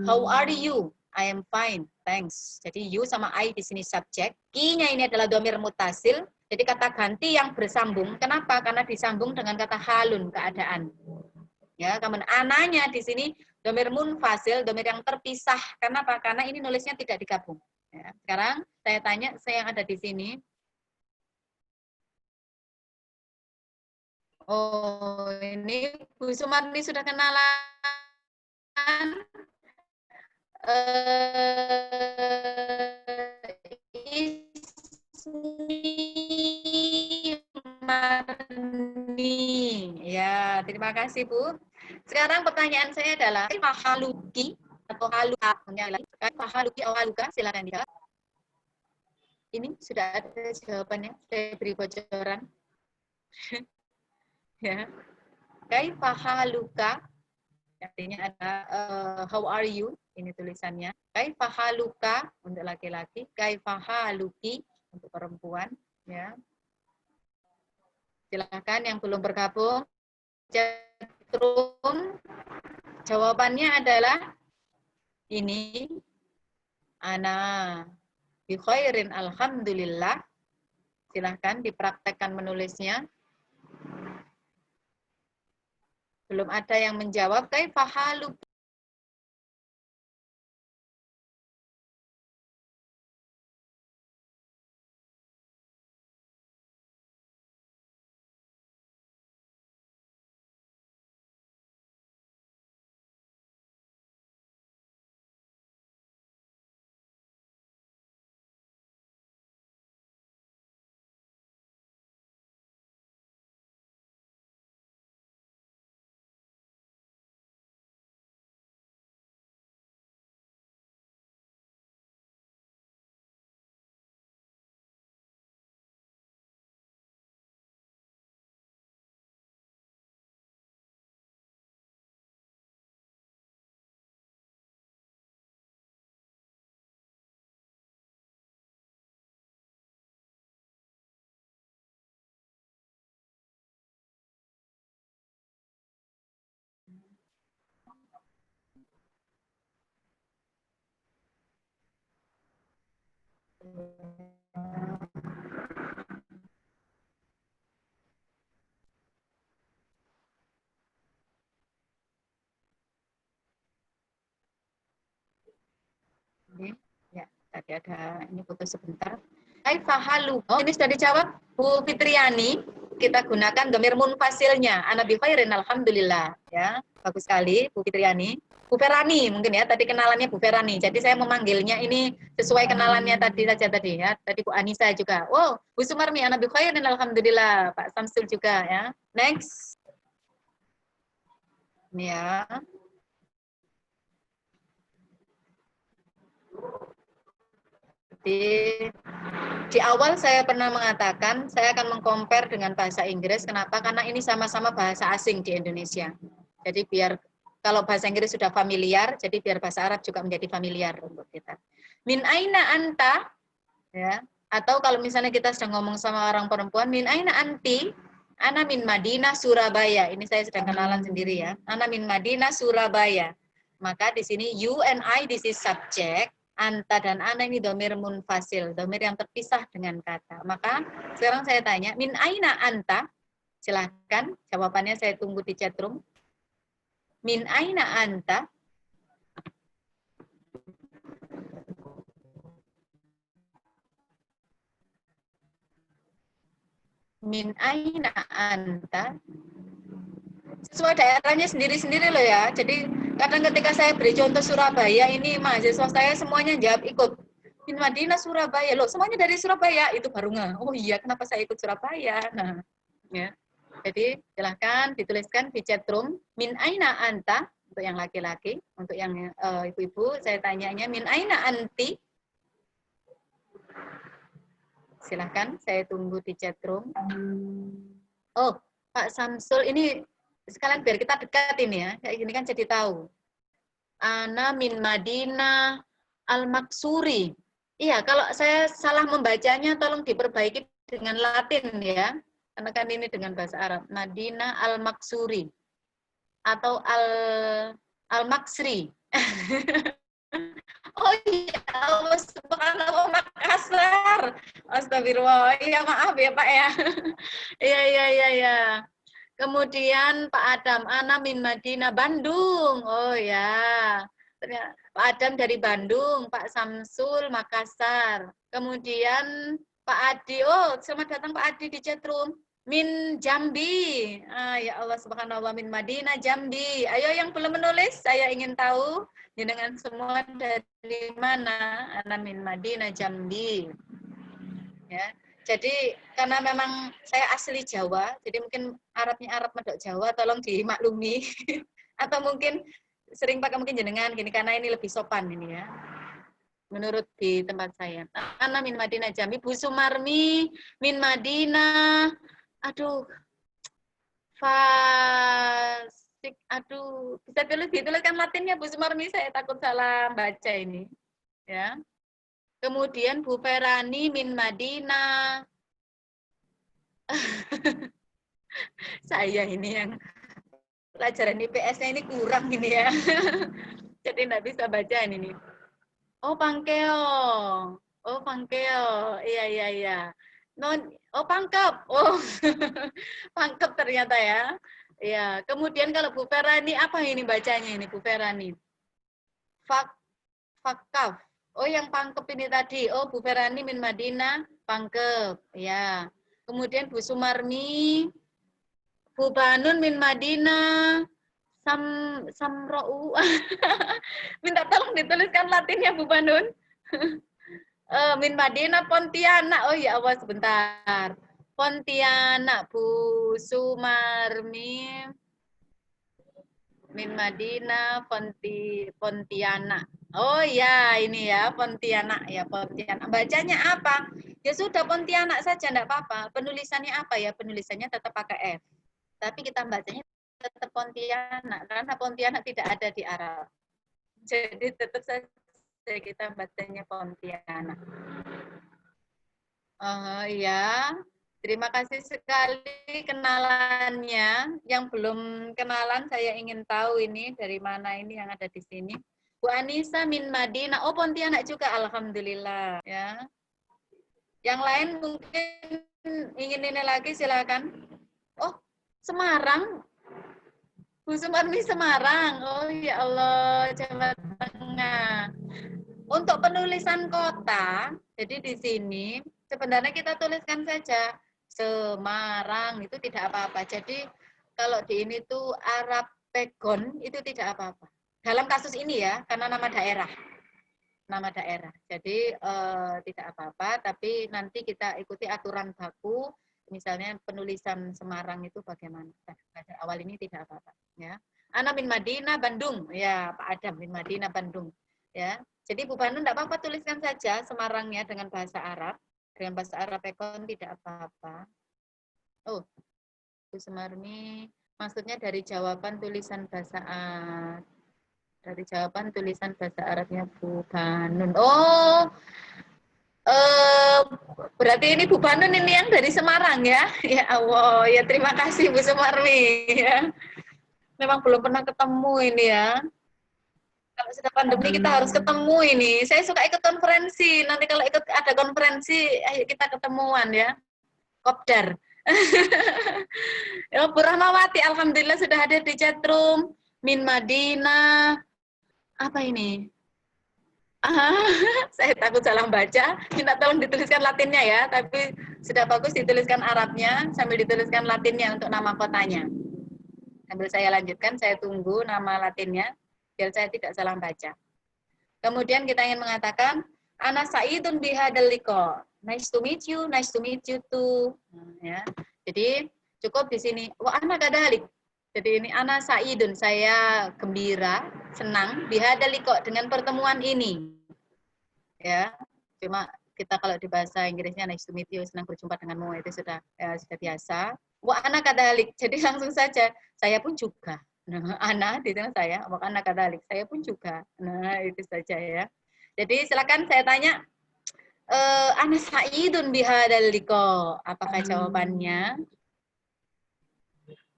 How are you? I am fine, thanks. Jadi you sama I di sini subjek. Ki-nya ini adalah domir mutasil. Jadi kata ganti yang bersambung. Kenapa? Karena disambung dengan kata halun, keadaan. Ya, kemudian ananya di sini domir munfasil, domir yang terpisah. Kenapa? Karena ini nulisnya tidak digabung. Ya, sekarang saya tanya, saya yang ada di sini. Oh, ini Bu Sumarni sudah kenalan. Ismi Marni. Ya, terima kasih Bu. Sekarang pertanyaan saya adalah haluki atau haluka, haluki atau haluka, silakan dijawab. Ini sudah ada jawabannya, saya beri bocoran. Ya, kaifa haluka artinya ada how are you, ini tulisannya. Kaifa haluka untuk laki-laki, kaifa haluki untuk perempuan, ya. Silakan yang belum bergabung. Chatroom, jawabannya adalah ini. Ana bi khairin alhamdulillah. Silahkan dipraktekkan menulisnya. Belum ada yang menjawab. Kaifa haluki. Ya, tadi ada ini putus sebentar. Kaifa halu. Oh, ini sudah dijawab Bu Fitriani. Kita gunakan domir munfasilnya. Ana bi khairin alhamdulillah, ya. Bagus sekali Bu Fitriani. Bu Ferani mungkin ya, tadi kenalannya Bu Ferani. Jadi saya memanggilnya ini sesuai kenalannya tadi saja tadi ya. Tadi Bu Anissa juga. Oh, Bu Sumarmi ana bi khairin alhamdulillah. Pak Samsul juga ya. Next. Ini ya. Di awal saya pernah mengatakan saya akan mengcompare dengan bahasa Inggris. Kenapa? Karena ini sama-sama bahasa asing di Indonesia. Jadi biar kalau bahasa Inggris sudah familiar, jadi biar bahasa Arab juga menjadi familiar untuk kita. Min aina anta, ya. Atau kalau misalnya kita sedang ngomong sama orang perempuan, min aina anti, ana min Madinah Surabaya. Ini saya sedang kenalan sendiri ya. Ana min Madinah Surabaya. Maka di sini you and I, this is subject. Anta dan ana ini domir munfasil, domir yang terpisah dengan kata. Maka sekarang saya tanya, min aina anta? Silahkan, jawabannya saya tunggu di chatroom. Min aina anta? Min aina anta? Sesuai daerahnya sendiri-sendiri loh ya. Jadi kadang ketika saya beri contoh Surabaya, ini mahasiswa saya semuanya jawab ikut. Min Madinah Surabaya, loh semuanya dari Surabaya, itu baru nggak. Oh iya, kenapa saya ikut Surabaya? Nah, ya. Jadi silahkan dituliskan di chat room. Min aina anta untuk yang laki-laki, untuk yang ibu-ibu saya tanyanya min aina anti. Silahkan, saya tunggu di chat room. Oh, Pak Samsul ini sekalian biar kita dekat ini ya, kayak gini kan jadi tahu. Ana min Madinah al-Maksuri. Iya, kalau saya salah membacanya tolong diperbaiki dengan Latin ya. Karena kan ini dengan bahasa Arab. Madinah al-Maksuri atau al-Maksri. Oh iya, Allah subhanallah, Makassar. Astagfirullah. Iya, maaf ya Pak ya. Iya. Kemudian Pak Adam, Ana min Madinah, Bandung. Oh ya. Ternyata Pak Adam dari Bandung, Pak Samsul Makassar. Kemudian Pak Adi, oh selamat datang Pak Adi di chatroom. Min Jambi. Ya Allah subhanallah, min Madinah Jambi. Ayo yang belum menulis, saya ingin tahu jenengan semua dari mana? Ana min Madinah Jambi. Ya. Jadi karena memang saya asli Jawa, jadi mungkin Arabnya Arab medok Jawa, tolong dimaklumi. Atau mungkin sering pakai mungkin jenengan gini karena ini lebih sopan ini ya. Menurut di tempat saya. Ana min Madinah Jambi, Bu Sumarmi min Madinah. Aduh. Fasik. Aduh, bisa dituliskan Latinnya Bu Sumarmi, saya takut salah baca ini. Ya. Kemudian Bu Ferani min Madinah. Saya ini yang pelajaran IPS-nya ini kurang ini ya. Jadi nggak bisa baca ini. Oh, Pangkeo. Oh, Pangkeo. Iya. Oh, Pangkep. Oh, Pangkep ternyata ya. Iya. Kemudian kalau Bu Ferani, apa ini bacanya ini Bu Ferani? Fakaf. Oh, yang Pangkep ini tadi. Oh, Bu Ferani min Madinah, Pangkep. Ya. Kemudian Bu Sumarmi, Bu Banun min Madinah, Samro'u. Minta tolong dituliskan Latinnya Bu Banun. Min Madinah Pontianak. Oh ya Allah, sebentar. Pontianak, Bu Sumarmi min Madinah Pontianak. Oh ya, ini ya Pontianak ya, Pontianak. Bacanya apa? Ya sudah Pontianak saja, enggak apa-apa. Penulisannya apa ya? Penulisannya tetap pakai F. Tapi kita bacanya tetap Pontianak karena Pontianak tidak ada di Arab. Jadi tetap saja kita bacanya Pontianak. Iya. Terima kasih sekali kenalannya. Yang belum kenalan saya ingin tahu ini dari mana ini yang ada di sini. Bu Anissa min Madinah. Oh, Pontianak juga, alhamdulillah ya. Yang lain mungkin ingin ini lagi silakan. Oh, Semarang. Bu Sumarmi Semarang. Oh ya Allah, Jawa Tengah. Untuk penulisan kota, jadi di sini sebenarnya kita tuliskan saja Semarang, itu tidak apa-apa. Jadi kalau di ini tuh Arab Pegon itu tidak apa-apa. Dalam kasus ini ya, karena nama daerah. Nama daerah. Jadi tidak apa-apa, tapi nanti kita ikuti aturan baku, misalnya penulisan Semarang itu bagaimana. Pada awal ini tidak apa-apa. Ya. Ana min Madinah, Bandung. Ya, Pak Adam min Madinah, Bandung. Ya. Jadi Bu Banu tidak apa-apa, tuliskan saja Semarangnya dengan bahasa Arab. Dengan bahasa Arab Pekon tidak apa-apa. Oh, Bu Sumarmi, maksudnya dari jawaban tulisan bahasa Arab. Dari jawaban tulisan bahasa Arabnya Bu Banun. Oh, berarti ini Bu Banun ini yang dari Semarang ya? Ya Allah, ya terima kasih Bu Sumarmi. Ya. Memang belum pernah ketemu ini ya. Kalau sudah pandemi kita harus ketemu ini. Saya suka ikut konferensi. Nanti kalau ikut ada konferensi, ayo kita ketemuan ya. Kopdar. Ya, Bu Rahmawati, alhamdulillah sudah hadir di chatroom. Min Madinah. Apa ini? Saya takut salah baca. Minta tolong dituliskan Latinnya ya. Tapi sudah bagus dituliskan Arabnya sambil dituliskan Latinnya untuk nama kotanya. Sambil saya lanjutkan, saya tunggu nama Latinnya. Biar saya tidak salah baca. Kemudian kita ingin mengatakan, Ana Sa'idun bihadal liqa. Nice to meet you too. Ya. Jadi cukup di sini. Wa ana kadalik. Jadi ini Ana Sa'idun, saya gembira, senang bihadal liqa dengan pertemuan ini. Ya. Cuma kita kalau di bahasa Inggrisnya nice to meet you, senang berjumpa denganmu, itu sudah biasa. Wa ana kadalik. Jadi langsung saja, saya pun juga. Nah, Ana, di sana saya, Ana kadalik, saya pun juga. Nah, itu saja ya. Jadi silakan saya tanya, Ana Sa'idun bihadal liqa. Apakah jawabannya?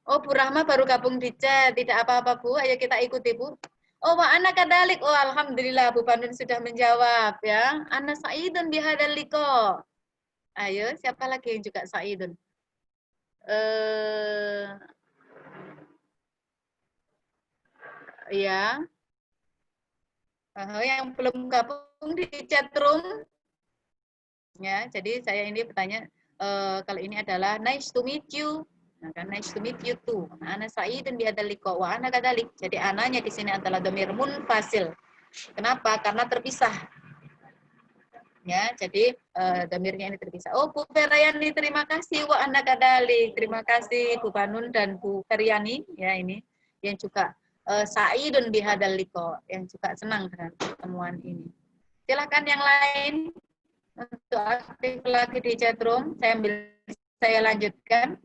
Oh, Bu Rahma baru gabung di chat. Tidak apa-apa, Bu. Ayo kita ikuti, Bu. Oh, wa ana kadalik. Oh, alhamdulillah Bu Panun sudah menjawab ya. Ana sa'idun bihadzal liqa. Ayo, siapa lagi yang juga sa'idun? Ya. Yang belum gabung di chat room ya. Jadi saya ini bertanya kalau ini adalah nice to meet you. Nah, kan nice to meet you too. Ana sa'idun bihadzal liqa wa ana kadalik. Jadi ananya di sini adalah dhamir munfasil. Kenapa? Karena terpisah. Ya, jadi dhamirnya ini terpisah. Oh, Bu Feryani, terima kasih. Wa ana kadalik. Terima kasih Bu Banun dan Bu Feryani ya ini yang juga sa'idun bihadzal liqa, yang juga senang dengan pertemuan ini. Silakan yang lain untuk aktif lagi di chat room. Saya lanjutkan.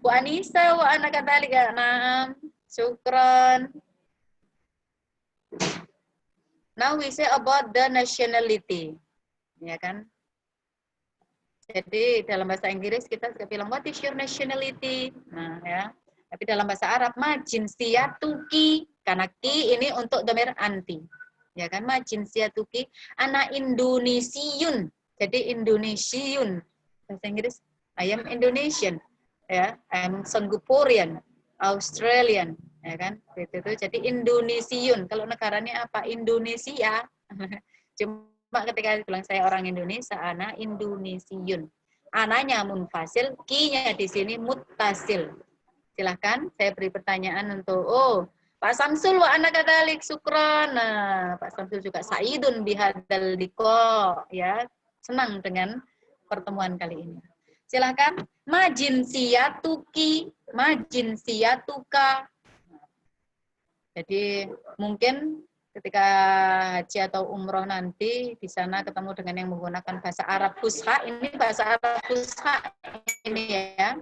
Bu Anissa wa ana kadalik. Naam. Syukran. Now we say about the nationality. Ya kan? Jadi dalam bahasa Inggris kita suka bilang what is your nationality? Nah, ya. Tapi dalam bahasa Arab ma jinsiyatuki, karena ki ini untuk dhamir anti. Ya kan? Ma jinsiyatuki ana Indonesiun. Jadi Indonesiun. Bahasa Inggris I am Indonesian. Ya, I am Singaporean, Australian, ya kan? Itu. Jadi Indonesiun. Kalau negaranya apa? Indonesia. Cuma ketika bilang saya orang Indonesia, ana Indonesiun. Ananya munfasil, ki-nya di sini muttasil. Silahkan, saya beri pertanyaan untuk, Pak Samsul wa ana kadalik, syukron. Nah, Pak Samsul juga sa'idun bihadzal liqa, ya. Senang dengan pertemuan kali ini. Silahkan, majinsiyatuki, majinsiyatuka. Jadi mungkin ketika haji atau umroh nanti di sana ketemu dengan yang menggunakan bahasa Arab Fusha, ini bahasa Arab Fusha ini ya.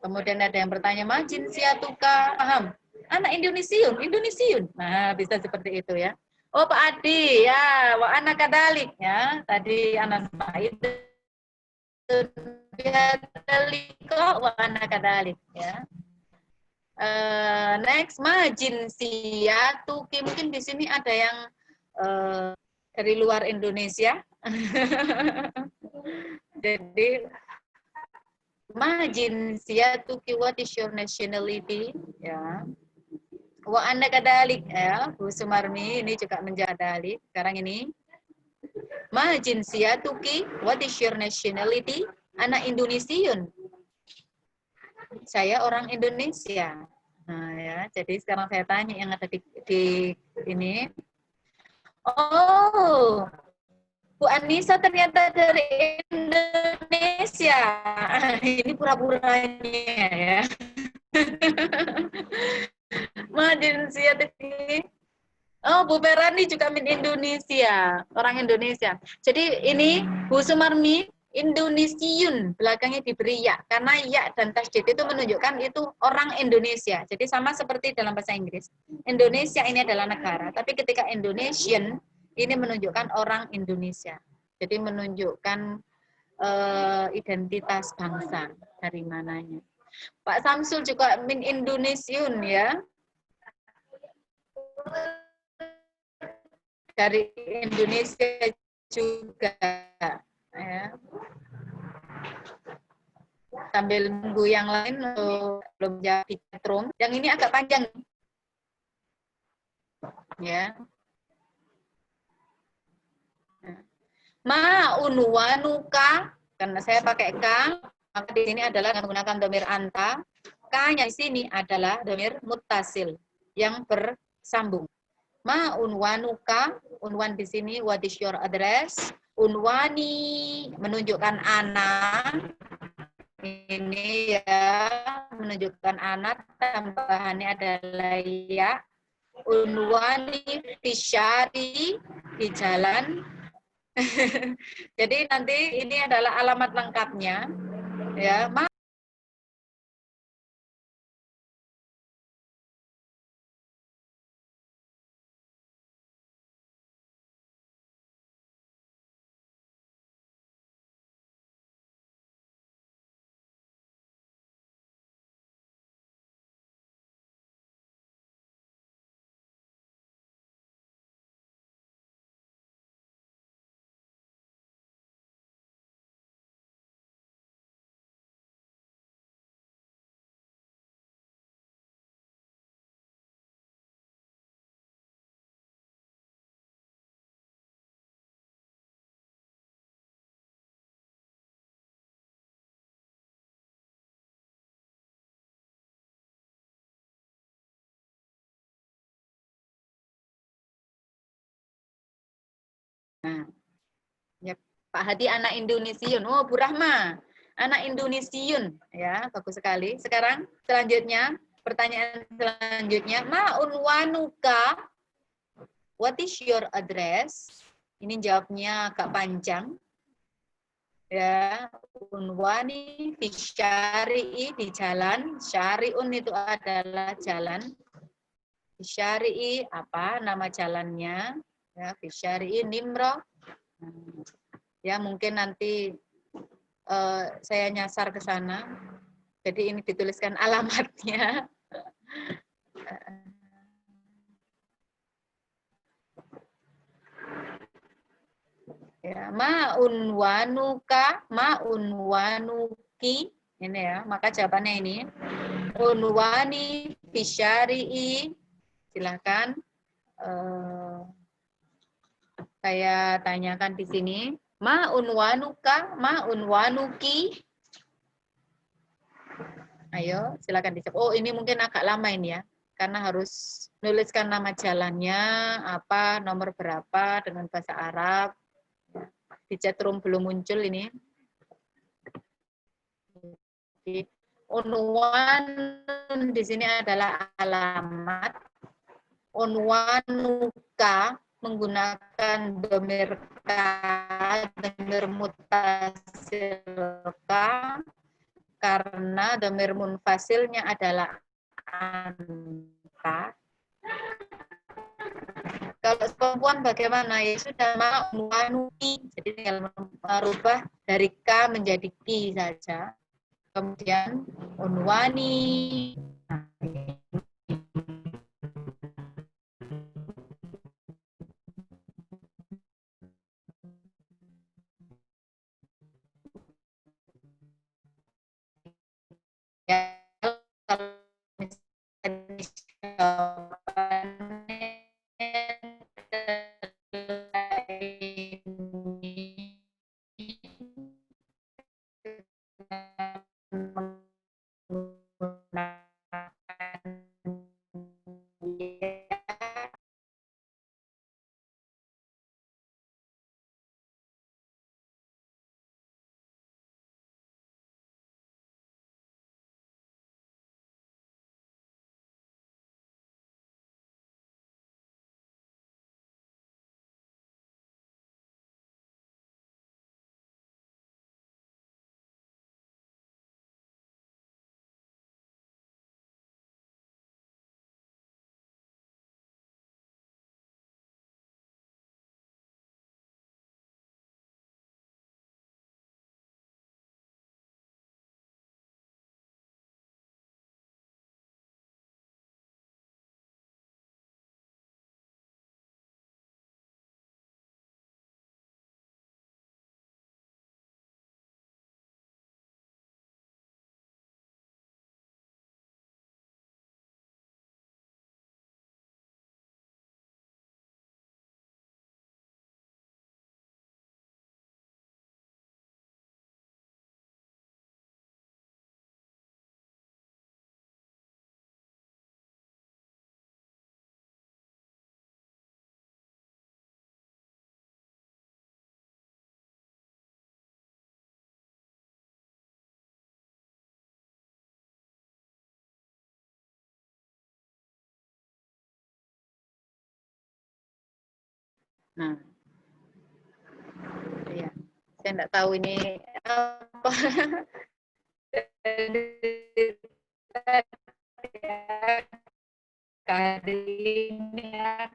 Kemudian ada yang bertanya, majin siatuka, paham? Anak Indonesiun, Indonesiun. Nah, bisa seperti itu ya. Oh, Pak Adi, ya, wa anak kadalik ya. Tadi anak Said wa anak kadalik ya. Next, majin siatuki. Mungkin di sini ada yang dari luar Indonesia. Jadi majin siatuki, what is your nationality? Ya. Wa anda kadalik ya, Bu Sumarmi ini juga menjadi dalik. Sekarang ini majin siatuki, what is your nationality? Anak Indonesiun. Saya orang Indonesia. Nah ya, jadi sekarang saya tanya yang ada di ini. Oh, Bu Anissa ternyata dari Indonesia. Ini pura-puranya ya. Majin siatuki. Oh, Bu Ferani juga min Indonesia, orang Indonesia. Jadi ini Bu Sumarmi Indonesiun, belakangnya diberi ya, karena ya dan tasdid itu menunjukkan itu orang Indonesia. Jadi sama seperti dalam bahasa Inggris. Indonesia ini adalah negara, tapi ketika Indonesian ini menunjukkan orang Indonesia. Jadi menunjukkan identitas bangsa dari mananya. Pak Samsul juga min Indonesiun ya. Dari Indonesia juga ya. Sambil nunggu yang lain belum jadi chatroom. Yang ini agak panjang ya. Ma unwanuka, karena saya pakai K, maka di sini adalah menggunakan dhamir anta. K-nya di sini adalah dhamir muttasil yang bersambung. Ma unwanuka, unwan di sini what is your address? Unwani menunjukkan anak. Ini ya menunjukkan anak, tambahannya adalah ya. Unwani fisyari, di jalan. Jadi nanti ini adalah alamat lengkapnya ya. Nah, ya, Pak Hadi anak Indonesian. Oh, Bu Rahma, anak Indonesian. Ya, bagus sekali. Sekarang selanjutnya, pertanyaan selanjutnya, ma unwanuka? What is your address? Ini jawabnya agak panjang. Ya, unwani fi syari'i, di jalan. Syari'un itu adalah jalan. Fi syari'i apa nama jalannya? Ya, fi syari'i Nimro. Ya, mungkin nanti saya nyasar ke sana. Jadi ini dituliskan alamatnya. Ya, ma'unwanuki, ini ya, maka jawabannya ini. Unwani fisyari'i, silakan saya tanyakan di sini. Ma'unwanuka, ma'unwanuki. Ayo, silakan dijawab. Oh, ini mungkin agak lama ini ya, karena harus nuliskan nama jalannya, apa, nomor berapa dengan bahasa Arab. Di chatroom belum muncul ini. Unwan di sini adalah alamat. Unwanuka menggunakan domir ka, domir mutasil ka, karena domir munfasilnya adalah anta. Kalau perempuan bagaimana? Ya sudah, ma'unwanuki. Jadi tinggal merubah dari K menjadi Ki saja. Kemudian unwani. Ya, kalau nah, ya, saya enggak tahu ini apa. Kadinnya,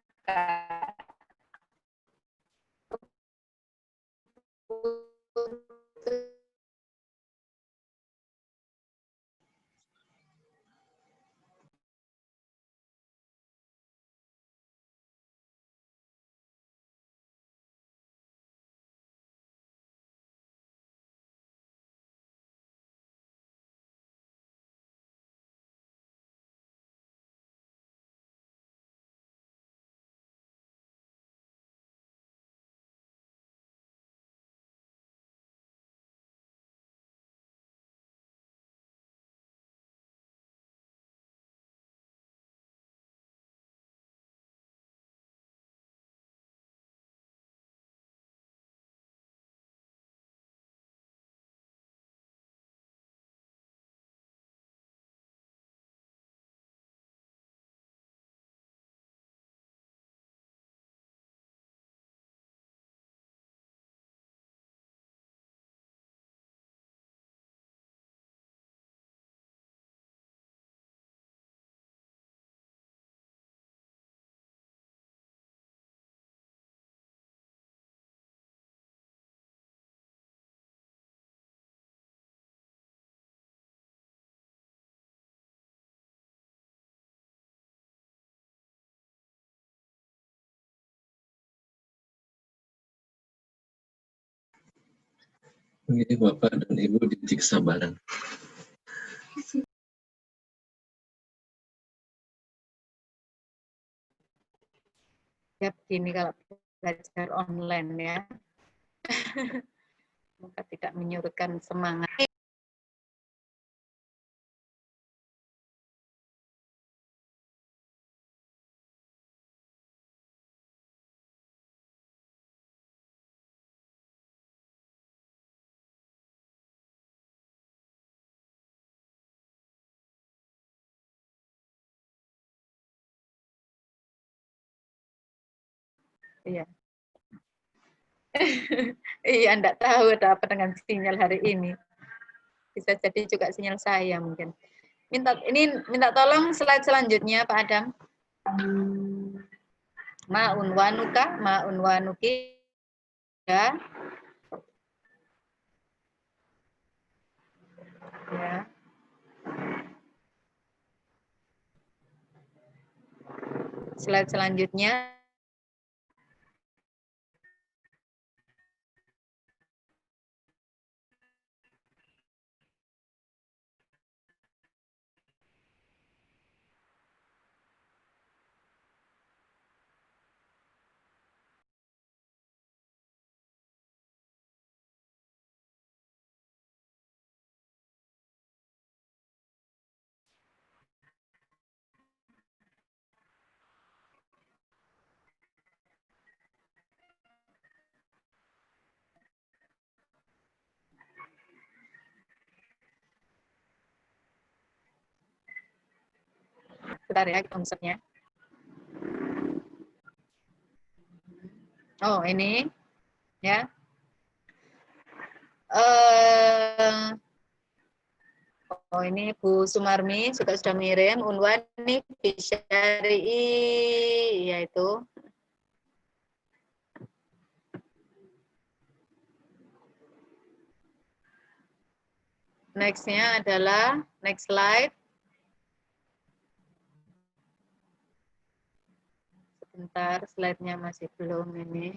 Ini Bapak dan Ibu diuji kesabaran. Ya begini kalau belajar online ya. Maka tidak menyurutkan semangat. Iya. Iya, enggak tahu ada apa dengan sinyal hari ini. Bisa jadi juga sinyal saya mungkin. Minta tolong slide selanjutnya Pak Adam. Ma'un wanuka, ma'un wanuki. Ya. Ya. Slide selanjutnya. Bentar ya, konsepnya. Oh, ini ya. Oh, ini Bu Sumarmi juga sudah mengirim unwan nih bisyari'i, yaitu next-nya adalah next slide. Sebentar, slide-nya masih belum ini.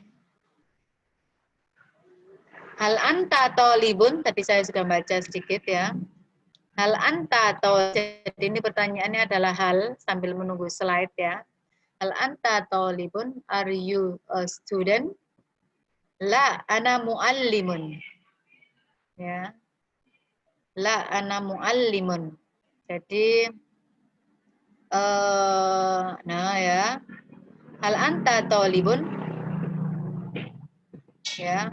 Hal anta tolibun, tadi saya sudah baca sedikit ya. Hal anta jadi ini pertanyaannya adalah hal sambil menunggu slide ya. Hal anta tolibun, are you a student? La, ana muallimun. Ya. La, ana muallimun. Jadi, nah ya. Hal anta tolibun? Ya.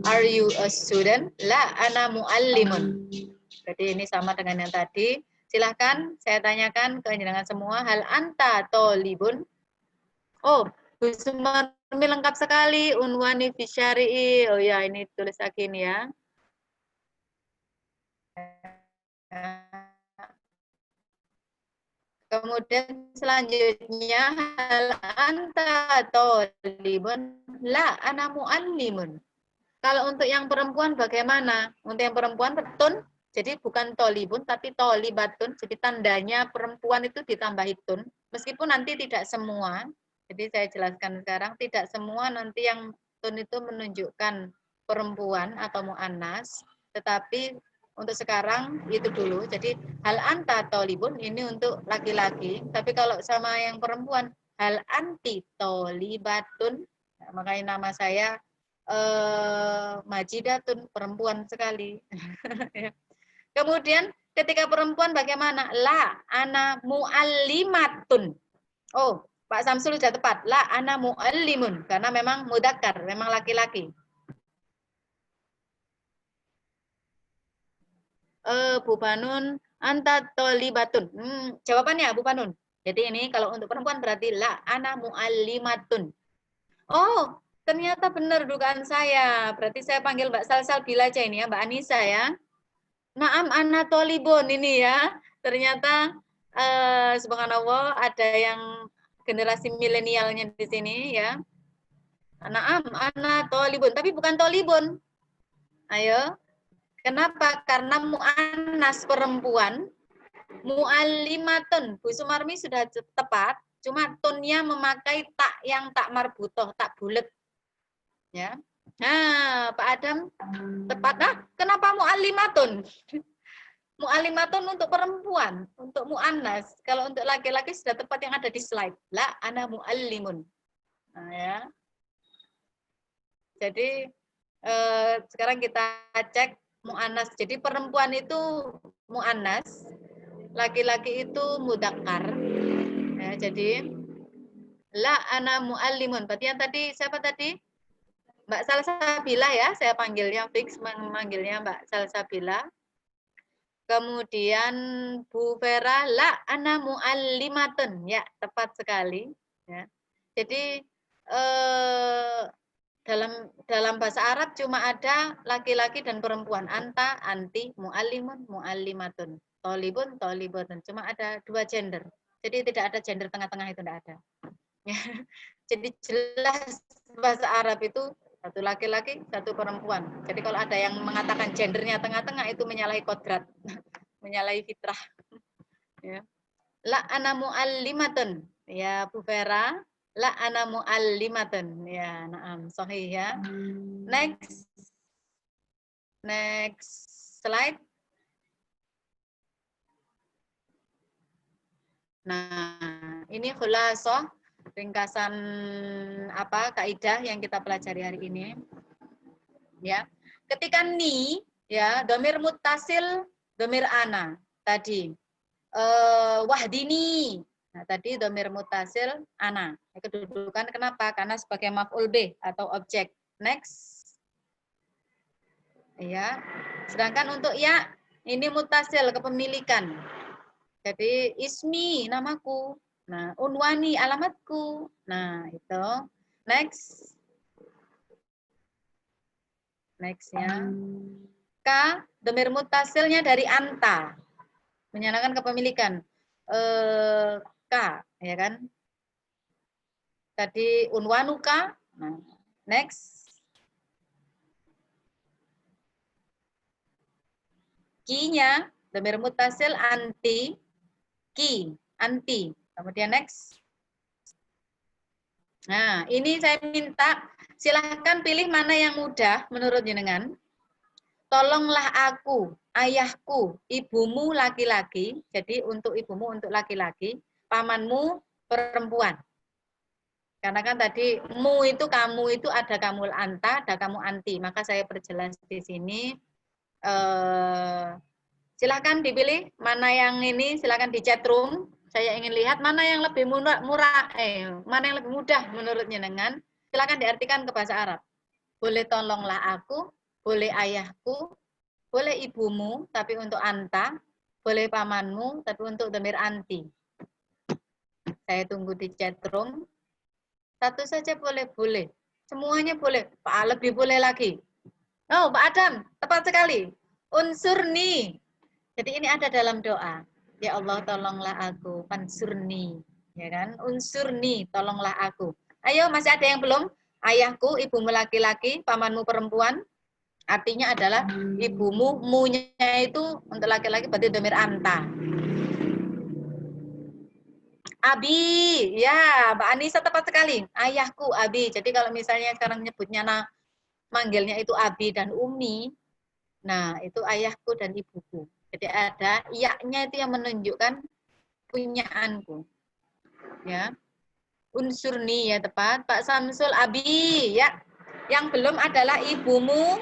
Are you a student? La, ana muallimun. Jadi ini sama dengan yang tadi. Silahkan saya tanyakan ke jenengan semua. Hal anta tolibun? Oh, Bu Sumarmi lengkap sekali. Unwani fisyari'i. Oh ya, ini tulis lagi ini ya. Kemudian selanjutnya hal anta tolibun la ana muallimun. Kalau untuk yang perempuan bagaimana? Untuk yang perempuan tun, jadi bukan tolibun tapi tolibatun. Jadi tandanya perempuan itu ditambah tun. Meskipun nanti tidak semua. Jadi saya jelaskan sekarang tidak semua nanti yang tun itu menunjukkan perempuan atau muannas, tetapi untuk sekarang itu dulu. Jadi hal anta tolibun ini untuk laki-laki, tapi kalau sama yang perempuan hal anti tolibatun, nah, makanya nama saya majidatun, perempuan sekali. Kemudian ketika perempuan bagaimana? La ana muallimatun. Oh, Pak Samsul sudah tepat. La ana muallimun karena memang mudzakkar, memang laki-laki. Bu Banun, anta tolibatun. Jawabannya Bu Banun. Jadi ini kalau untuk perempuan berarti la ana muallimatun. Oh, ternyata benar dugaan saya. Berarti saya panggil Mbak Salsabila aja ini ya, Mbak Anissa ya. Naam ana tolibun ini ya. Ternyata subhanallah ada yang generasi milenialnya di sini ya. Naam ana tolibun, tapi bukan tolibun. Ayo. Kenapa? Karena mu'annas perempuan, mu'allimatun. Bu Sumarmi sudah tepat, cuma tunnya memakai tak yang tak marbutoh, tak bulat. Ya. Nah, Pak Adam tepat. Nah, kenapa mu'allimatun? Mu'allimatun untuk perempuan, untuk mu'annas. Kalau untuk laki-laki sudah tepat yang ada di slide. La ana mu'allimun. Nah, ya. Jadi sekarang kita cek mu'annas. Jadi perempuan itu mu'annas, laki-laki itu mudzakkar. Ya, jadi la ana mu'allimun. Berarti yang tadi siapa tadi? Mbak Salsabila ya, saya panggilnya fix memanggilnya Mbak Salsabila. Kemudian Bu Vera, la ana mu'allimatun. Ya, tepat sekali. Ya. Jadi dalam bahasa Arab cuma ada laki-laki dan perempuan. Anta, anti, mu'allimun, mu'allimatun. Tolibun, tolibotun. Cuma ada 2 gender. Jadi tidak ada gender tengah-tengah itu tidak ada. Jadi jelas bahasa Arab itu satu laki-laki, satu perempuan. Jadi kalau ada yang mengatakan gendernya tengah-tengah itu menyalahi kodrat, menyalahi fitrah. Ya. La ana mu'allimatun. Ya, Bu Vera. La ana mu'allimatun. Ya, na'am. Sahih ya. Next. Next slide. Nah, ini khulasah ringkasan apa kaidah yang kita pelajari hari ini. Ya. Ketika ni ya, domir muttasil, domir ana tadi. Wahdini. Nah, tadi domir muttasil ana. Kedudukan kenapa? Karena sebagai maf'ul bih atau objek. Next. Ya. Sedangkan untuk ya ini muttasil kepemilikan. Jadi ismi namaku. Nah, unwani alamatku. Nah, itu. Next. Next ya. K domir muttasilnya dari anta. Menyatakan kepemilikan. K, ya kan? Tadi unwanuka. Nah, next. Ki-nya domir muttasil anti. Ki, anti. Kemudian next. Nah, ini saya minta silahkan pilih mana yang mudah menurut jenengan. Tolonglah aku, ayahku, ibumu laki-laki. Jadi untuk ibumu untuk laki-laki, pamanmu perempuan. Karena kan tadi mu itu kamu itu ada kamu anta, ada kamu anti. Maka saya perjelas di sini. Silahkan dipilih mana yang ini, silahkan di chat room. Saya ingin lihat mana yang lebih mana yang lebih mudah menurut jenengan. Silahkan diartikan ke bahasa Arab. Boleh tolonglah aku, boleh ayahku, boleh ibumu, tapi untuk anta, boleh pamanmu, tapi untuk dhamir anti. Saya tunggu di chat room. Satu saja boleh. Semuanya boleh. Pak, lebih boleh lagi. Oh, Pak Adam, tepat sekali. Unsurni. Jadi ini ada dalam doa. Ya Allah, tolonglah aku. Pansurni. Ya kan? Unsurni, tolonglah aku. Ayo, masih ada yang belum? Ayahku, ibumu laki-laki, pamanmu perempuan. Artinya adalah ibumu, mu-nya itu untuk laki-laki berarti dhamir anta. Abi, ya, Mbak Anissa tepat sekali. Ayahku, Abi. Jadi kalau misalnya sekarang nyebutnya manggilnya itu Abi dan Umi, nah itu ayahku dan ibuku. Jadi ada iya-nya itu yang menunjukkan punyaanku. Ya. Unsurni ya tepat. Pak Samsul Abi ya. Yang belum adalah ibumu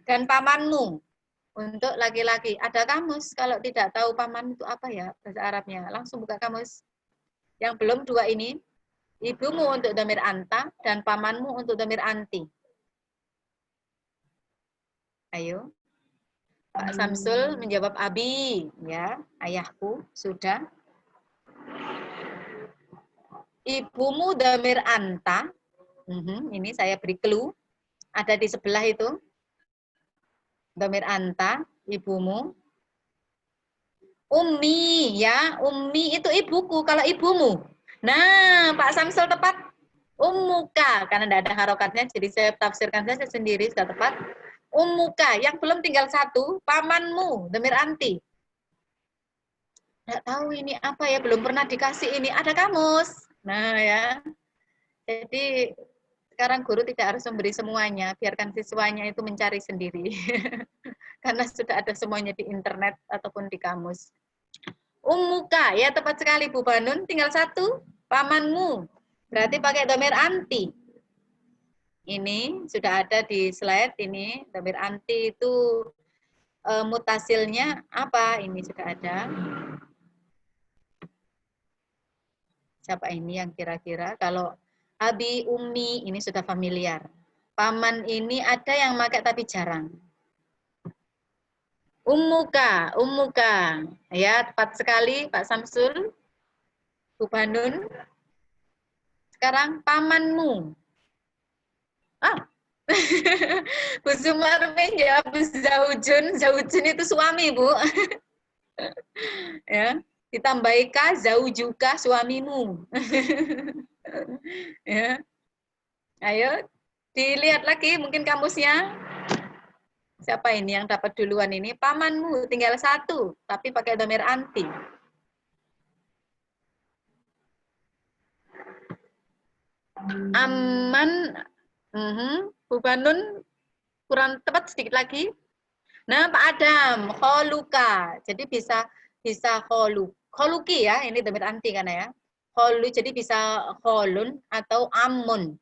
dan pamanmu. Untuk laki-laki. Ada kamus. Kalau tidak tahu paman itu apa ya bahasa Arabnya. Langsung buka kamus. Yang belum dua ini. Ibumu untuk dhamir anta dan pamanmu untuk dhamir anti. Ayo. Pak Samsul menjawab Abi, ya, ayahku, sudah. Ibumu dhamir anta, ini saya beri clue, ada di sebelah itu. Dhamir anta, ibumu. Ummi, ya, ummi itu ibuku, kalau ibumu. Nah, Pak Samsul tepat. Ummuka, karena tidak ada harokatnya, jadi saya tafsirkan saja sendiri, sudah tepat. Ummuka, yang belum tinggal satu, pamanmu, dhamir anti. Nggak tahu ini apa ya, belum pernah dikasih ini, ada kamus. Nah ya, jadi Sekarang guru tidak harus memberi semuanya, biarkan siswanya itu mencari sendiri. Karena sudah ada semuanya di internet ataupun di kamus. Ummuka, ya tepat sekali Bu Banun, tinggal satu, pamanmu. Berarti pakai dhamir anti. Ini sudah ada di slide ini, dhamir anti itu mutasilnya apa? Ini sudah ada. Siapa ini yang kira-kira? Kalau abi, umi, ini sudah familiar. Paman ini ada yang pakai tapi jarang. Ummuka, ummuka. Ya, tepat sekali Pak Samsul. Bu Banun. Sekarang pamanmu. Ah. Bu Sumarmin ya, Bu Zaujun. Zaujun itu suami, Bu. Ya, ditambahi ka, zaujuka, suamimu. Ya. Ayo, dilihat lagi mungkin kamusnya. Siapa ini yang dapat duluan ini? Pamanmu, tinggal satu, tapi pakai dhamir anti. Aman, Bu Banun kurang tepat sedikit lagi. Nah, Pak Adam, kholuka. Jadi bisa kholuki ya, ini dhamir anti kan ya. Kholu, jadi bisa kholun atau amun.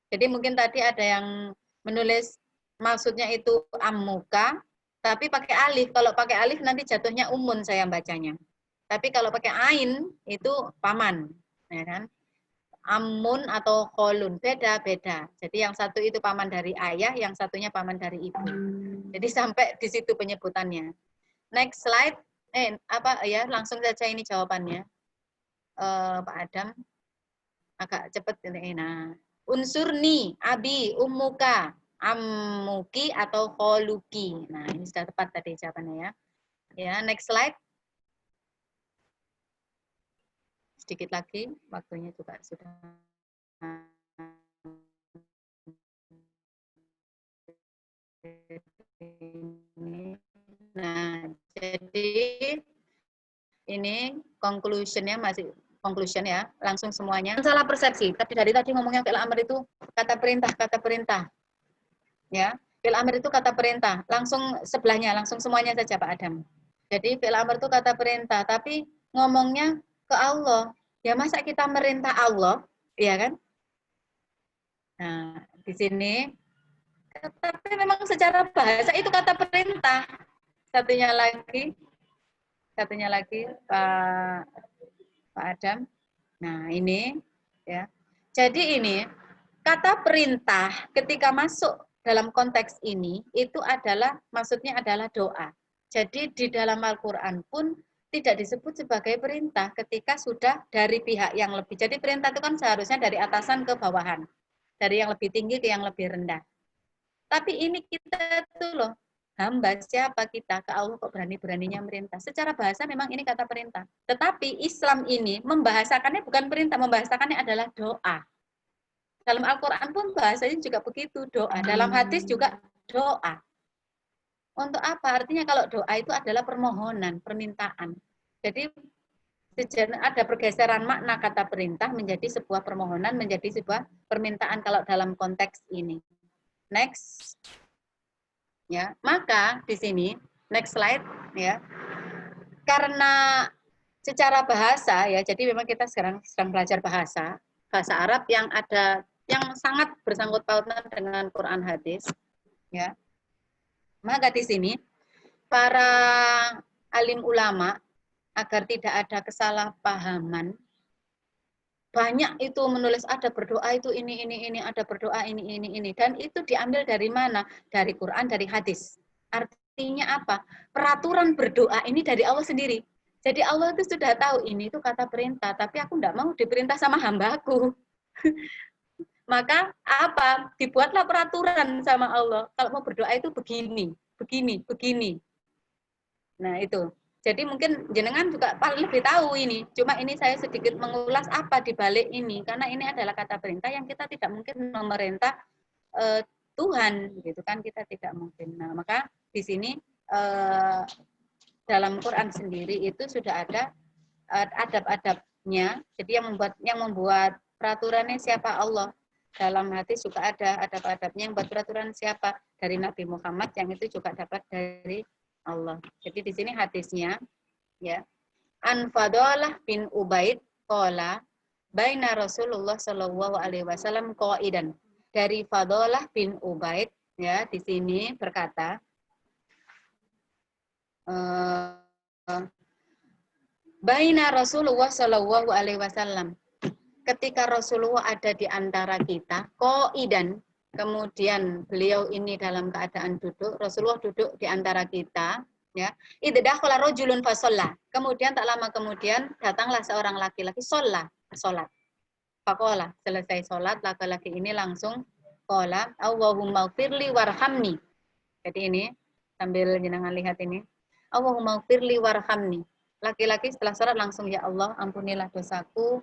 Jadi mungkin tadi ada yang menulis maksudnya itu ammuka, tapi pakai alif. Kalau pakai alif nanti jatuhnya umun saya bacanya. Tapi kalau pakai ain itu paman, ya kan? Amun atau kholun, beda-beda. Jadi yang satu itu paman dari ayah, yang satunya paman dari ibu. Jadi sampai di situ penyebutannya. Next slide. Langsung saja ini jawabannya. Pak Adam agak cepat ini. Nah, unsurni, abi, ummuka, ammuki atau kholuki. Nah, ini sudah tepat tadi jawabannya ya. Ya, next slide. Sedikit lagi, waktunya juga sudah. Nah, jadi ini conclusion-nya masih conclusion ya, langsung semuanya. Salah persepsi. Dari tadi ngomongnya fi'il amr itu kata perintah. Ya, fi'il amr itu kata perintah. Langsung sebelahnya, langsung semuanya saja Pak Adam. Jadi fi'il amr itu kata perintah, tapi ngomongnya ke Allah. Ya masa kita merintah Allah, ya kan? Nah, di sini tapi memang secara bahasa itu kata perintah. Satunya lagi Pak Adam. Nah, ini ya. Jadi ini kata perintah ketika masuk dalam konteks ini itu adalah maksudnya adalah doa. Jadi di dalam Al-Qur'an pun tidak disebut sebagai perintah ketika sudah dari pihak yang lebih. Jadi perintah itu kan seharusnya dari atasan ke bawahan. Dari yang lebih tinggi ke yang lebih rendah. Tapi ini kita tuh loh, hamba siapa kita ke Allah kok berani-beraninya merintah. Secara bahasa memang ini kata perintah. Tetapi Islam ini membahasakannya bukan perintah, membahasakannya adalah doa. Dalam Al-Quran pun bahasanya juga begitu, doa. Dalam hadis juga doa. Untuk apa? Artinya kalau doa itu adalah permohonan, permintaan. Jadi ada pergeseran makna kata perintah menjadi sebuah permohonan, menjadi sebuah permintaan kalau dalam konteks ini. Next. Ya, maka di sini next slide ya. Karena secara bahasa ya, jadi memang kita sekarang sedang belajar bahasa Arab yang sangat bersangkut pautan dengan Quran hadis ya. Maka di sini para alim ulama agar tidak ada kesalahpahaman banyak itu menulis ada berdoa itu ini, ada berdoa ini. Dan itu diambil dari mana? Dari Quran, dari hadis. Artinya apa? Peraturan berdoa ini dari Allah sendiri. Jadi Allah itu sudah tahu ini itu kata perintah, tapi aku tidak mau diperintah sama hambaku. Maka apa? Dibuatlah peraturan sama Allah. Kalau mau berdoa itu begini. Nah itu. Jadi mungkin jenengan juga paling lebih tahu ini. Cuma ini saya sedikit mengulas apa di balik ini. Karena ini adalah kata perintah yang kita tidak mungkin memerintah Tuhan. Gitu kan, kita tidak mungkin. Nah, maka di sini dalam Quran sendiri itu sudah ada adab-adabnya. Jadi yang membuat peraturannya siapa? Allah. dalam hati juga ada adab-adabnya yang buat peraturan siapa? Dari Nabi Muhammad, yang itu juga dapat dari Allah. Jadi di sini hadisnya ya. An Fadalah bin Ubaid qala baina Rasulullah sallallahu alaihi wasallam qaidan. Dari Fadalah bin Ubaid ya, di sini berkata baina Rasulullah sallallahu alaihi wasallam, ketika Rasulullah ada di antara kita, qaidan, kemudian beliau ini dalam keadaan duduk, Rasulullah duduk di antara kita, ya. Idza dakhala rajulun fa shalla. Kemudian tak lama kemudian datanglah seorang laki-laki salat. Faqala, selesai salat, laki-laki ini langsung qala, Allahumma firli warhamni. Jadi ini sambil jenengan lihat ini. Allahumma firli warhamni. Laki-laki setelah salat langsung, ya Allah, ampunilah dosaku,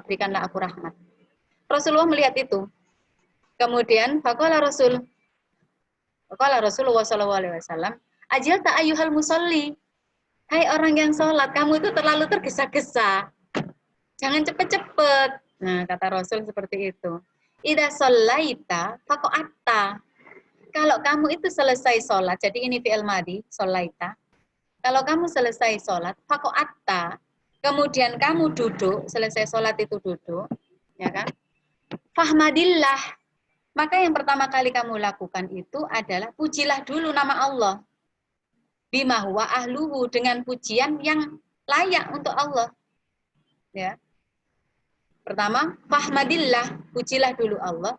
berikanlah aku rahmat. Rasulullah melihat itu. Kemudian faqala Rasulullah sallallahu alaihi wasallam, ajil ta ayyuhal musalli. Hai orang yang sholat, kamu itu terlalu tergesa-gesa. Jangan cepet-cepet. Nah, kata Rasul seperti itu. Idza shallaita faqa'atta. Kalau kamu itu selesai sholat, jadi ini fi'il madhi, shallaita. Kalau kamu selesai sholat, faqa'atta. Kemudian kamu duduk, selesai sholat itu duduk, ya kan? Fahmadillah. Maka yang pertama kali kamu lakukan itu adalah pujilah dulu nama Allah. Bima huwa ahluhu, dengan pujian yang layak untuk Allah. Ya. Pertama, fahmadillah, pujilah dulu Allah.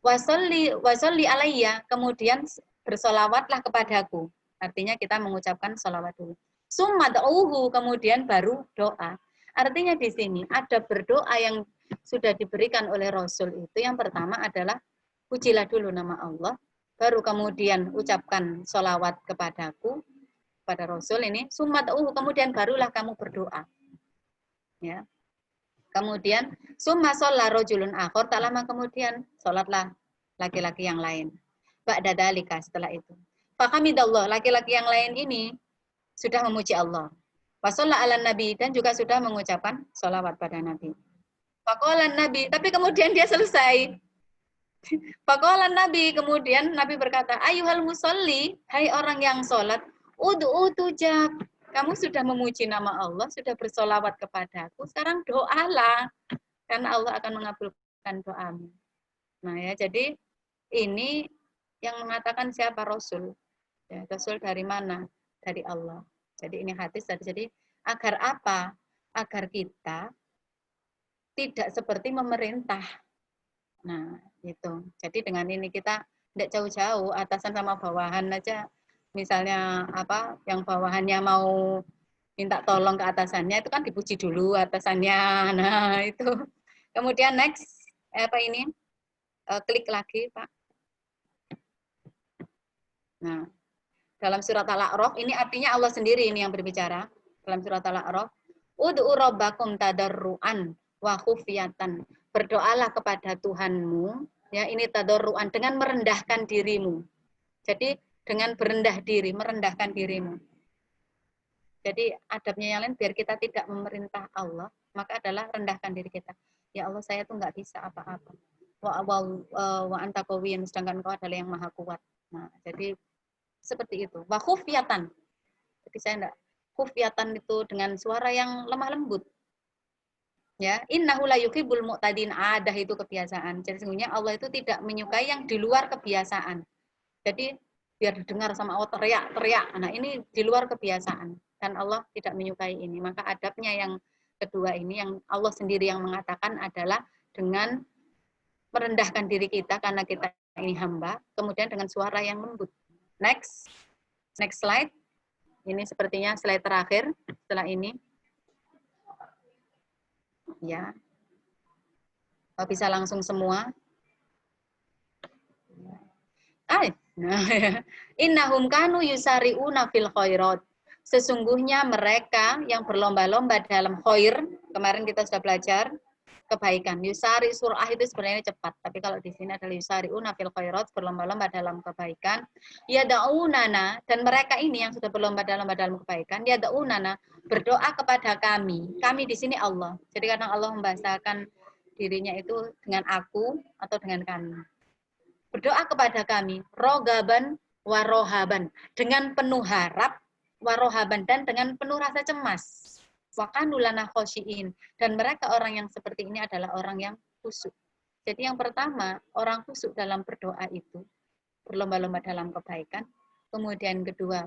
Wasolli alayya, kemudian bersolawatlah kepadaku. Artinya kita mengucapkan solawat dulu. Summa da'uhu, kemudian baru doa. Artinya di sini ada berdoa yang sudah diberikan oleh Rasul itu. Yang pertama adalah pujilah dulu nama Allah, baru kemudian ucapkan solawat kepadaku, pada Rasul ini. Summa da'uhu, kemudian barulah kamu berdoa. Ya. Kemudian summa sholla rajulun akhor, tak lama kemudian sholatlah laki-laki yang lain. Ba'da dalika, setelah itu. Fahamidallah, laki-laki yang lain ini sudah memuji Allah. Wasalla ala nabi, dan juga sudah mengucapkan sholawat pada Nabi. Faqala Nabi, tapi kemudian dia selesai. Faqala Nabi, kemudian Nabi berkata, ayyuhal musalli, hai orang yang sholat, ud'u tujab. Kamu sudah memuji nama Allah, sudah bersolawat kepadaku, sekarang doalah, karena Allah akan mengabulkan doamu. Nah ya, jadi ini yang mengatakan siapa? Rasul. Ya, Rasul dari mana? Dari Allah. Jadi ini hadis tadi. Jadi agar apa? Agar kita tidak seperti memerintah. Nah, itu. Jadi dengan ini kita tidak jauh-jauh, atasan sama bawahan aja. Misalnya apa, yang bawahannya mau minta tolong ke atasannya, itu kan dipuji dulu atasannya. Nah, itu. Kemudian next, apa ini? Klik lagi, Pak. Nah, dalam surat Al-A'raf, ini artinya Allah sendiri ini yang berbicara. Dalam surat Al-A'raf, ud'u rabbakum tadarruan wa khufyatan. Berdoalah kepada Tuhanmu, ya ini tadarruan, dengan merendahkan dirimu. Jadi dengan berendah diri, merendahkan dirimu. Jadi adabnya yang lain, biar kita tidak memerintah Allah, maka adalah rendahkan diri kita. Ya Allah, saya tuh nggak bisa apa-apa. Wa anta qawiyun, sedangkan Engkau adalah yang maha kuat. Nah, jadi seperti itu. Wa khufyatan. Jadi saya enggak, khufyatan itu dengan suara yang lemah lembut. Ya, innahu la yuhibbul mu'tadin, adah itu kebiasaan. Jadi sesungguhnya Allah itu tidak menyukai yang di luar kebiasaan. Jadi biar didengar sama Allah teriak-teriak. Nah, ini di luar kebiasaan dan Allah tidak menyukai ini. Maka adabnya yang kedua ini yang Allah sendiri yang mengatakan adalah dengan merendahkan diri kita karena kita ini hamba, kemudian dengan suara yang lembut. Next slide. Ini sepertinya slide terakhir setelah ini. Ya. Bisa langsung semua. Nah, innahum kanu yusari'una fil khairat. Sesungguhnya mereka yang berlomba-lomba dalam khair, kemarin kita sudah belajar kebaikan. Yusari surah itu sebenarnya cepat, tapi kalau di sini adalah yusari'una fil khairat, berlomba-lomba dalam kebaikan. Yada'unana, dan mereka ini yang sudah berlomba-lomba dalam kebaikan, yada'unana, berdoa kepada kami. Kami di sini Allah. Jadi kadang Allah membahasakan dirinya itu dengan aku atau dengan kami. Berdoa kepada kami, rogaban warohaban, dengan penuh harap, warohaban, dan dengan penuh rasa cemas. Wakanulana khosyiin, dan mereka orang yang seperti ini adalah orang yang khusyuk. Jadi yang pertama, orang khusyuk dalam berdoa itu berlomba-lomba dalam kebaikan. Kemudian kedua,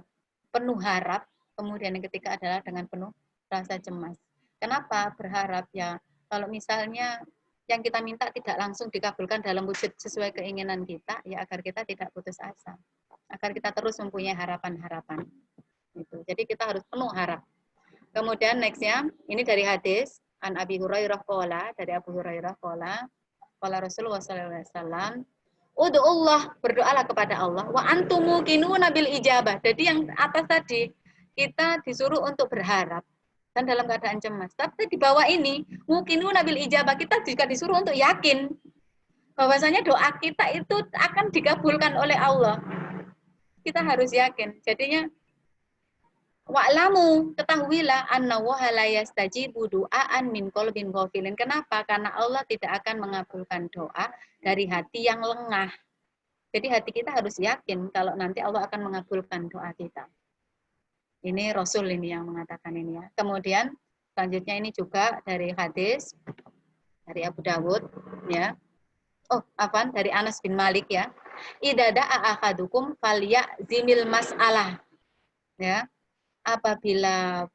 penuh harap. Kemudian yang ketiga adalah dengan penuh rasa cemas. Kenapa berharap? Ya, kalau misalnya yang kita minta tidak langsung dikabulkan dalam wujud sesuai keinginan kita, ya agar kita tidak putus asa. Agar kita terus mempunyai harapan-harapan. Gitu. Jadi kita harus penuh harap. Kemudian nextnya, ini dari hadis, An Abi Hurairah qala, dari Abu Hurairah qala, qala Rasulullah sallallahu alaihi wasallam, ud'ullah, berdoalah kepada Allah, wa antum muqinuna bil ijabah. Jadi yang atas tadi, kita disuruh untuk berharap dan dalam keadaan cemas. Tapi di bawah ini, muqinuna bil ijabah, kita juga disuruh untuk yakin bahwasanya doa kita itu akan dikabulkan oleh Allah. Kita harus yakin. Jadinya wa'lamu, ketahuilah annallaha la yastajibu du'aan min qalbin ghafilin. Kenapa? Karena Allah tidak akan mengabulkan doa dari hati yang lengah. Jadi hati kita harus yakin kalau nanti Allah akan mengabulkan doa kita. Ini Rasul ini yang mengatakan ini ya. Kemudian selanjutnya ini juga dari hadis dari Abu Dawud ya. Dari Anas bin Malik ya. Idza da'a ahadukum falyazimil mas'alah. Ya. Apabila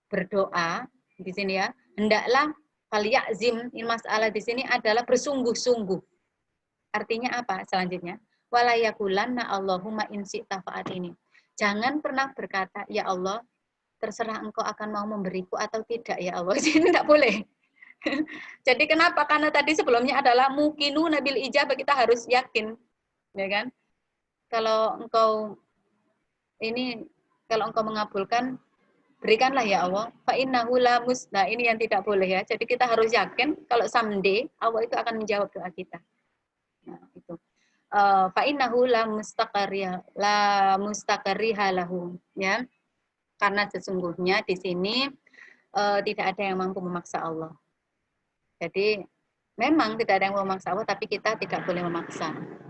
berdoa di sini ya, hendaklah falyazim, ini masalah di sini adalah bersungguh-sungguh. Artinya apa selanjutnya? Walayakulanna Allahumma in syi'ta fa'atini. Jangan pernah berkata, ya Allah, terserah engkau akan mau memberiku atau tidak ya Allah. Ini tidak boleh. Jadi kenapa? Karena tadi sebelumnya adalah mukinu nabil ijabah, kita harus yakin. Ya kan? Kalau engkau mengabulkan, berikanlah ya Allah. Fa innahu la musna. Ini yang tidak boleh ya. Jadi kita harus yakin kalau someday Allah itu akan menjawab doa kita. Nah, itu. Fa innahu la mustaqarriha lahu ya. Karena sesungguhnya di sini tidak ada yang mampu memaksa Allah. Jadi memang tidak ada yang memaksa Allah, tapi kita tidak boleh memaksa.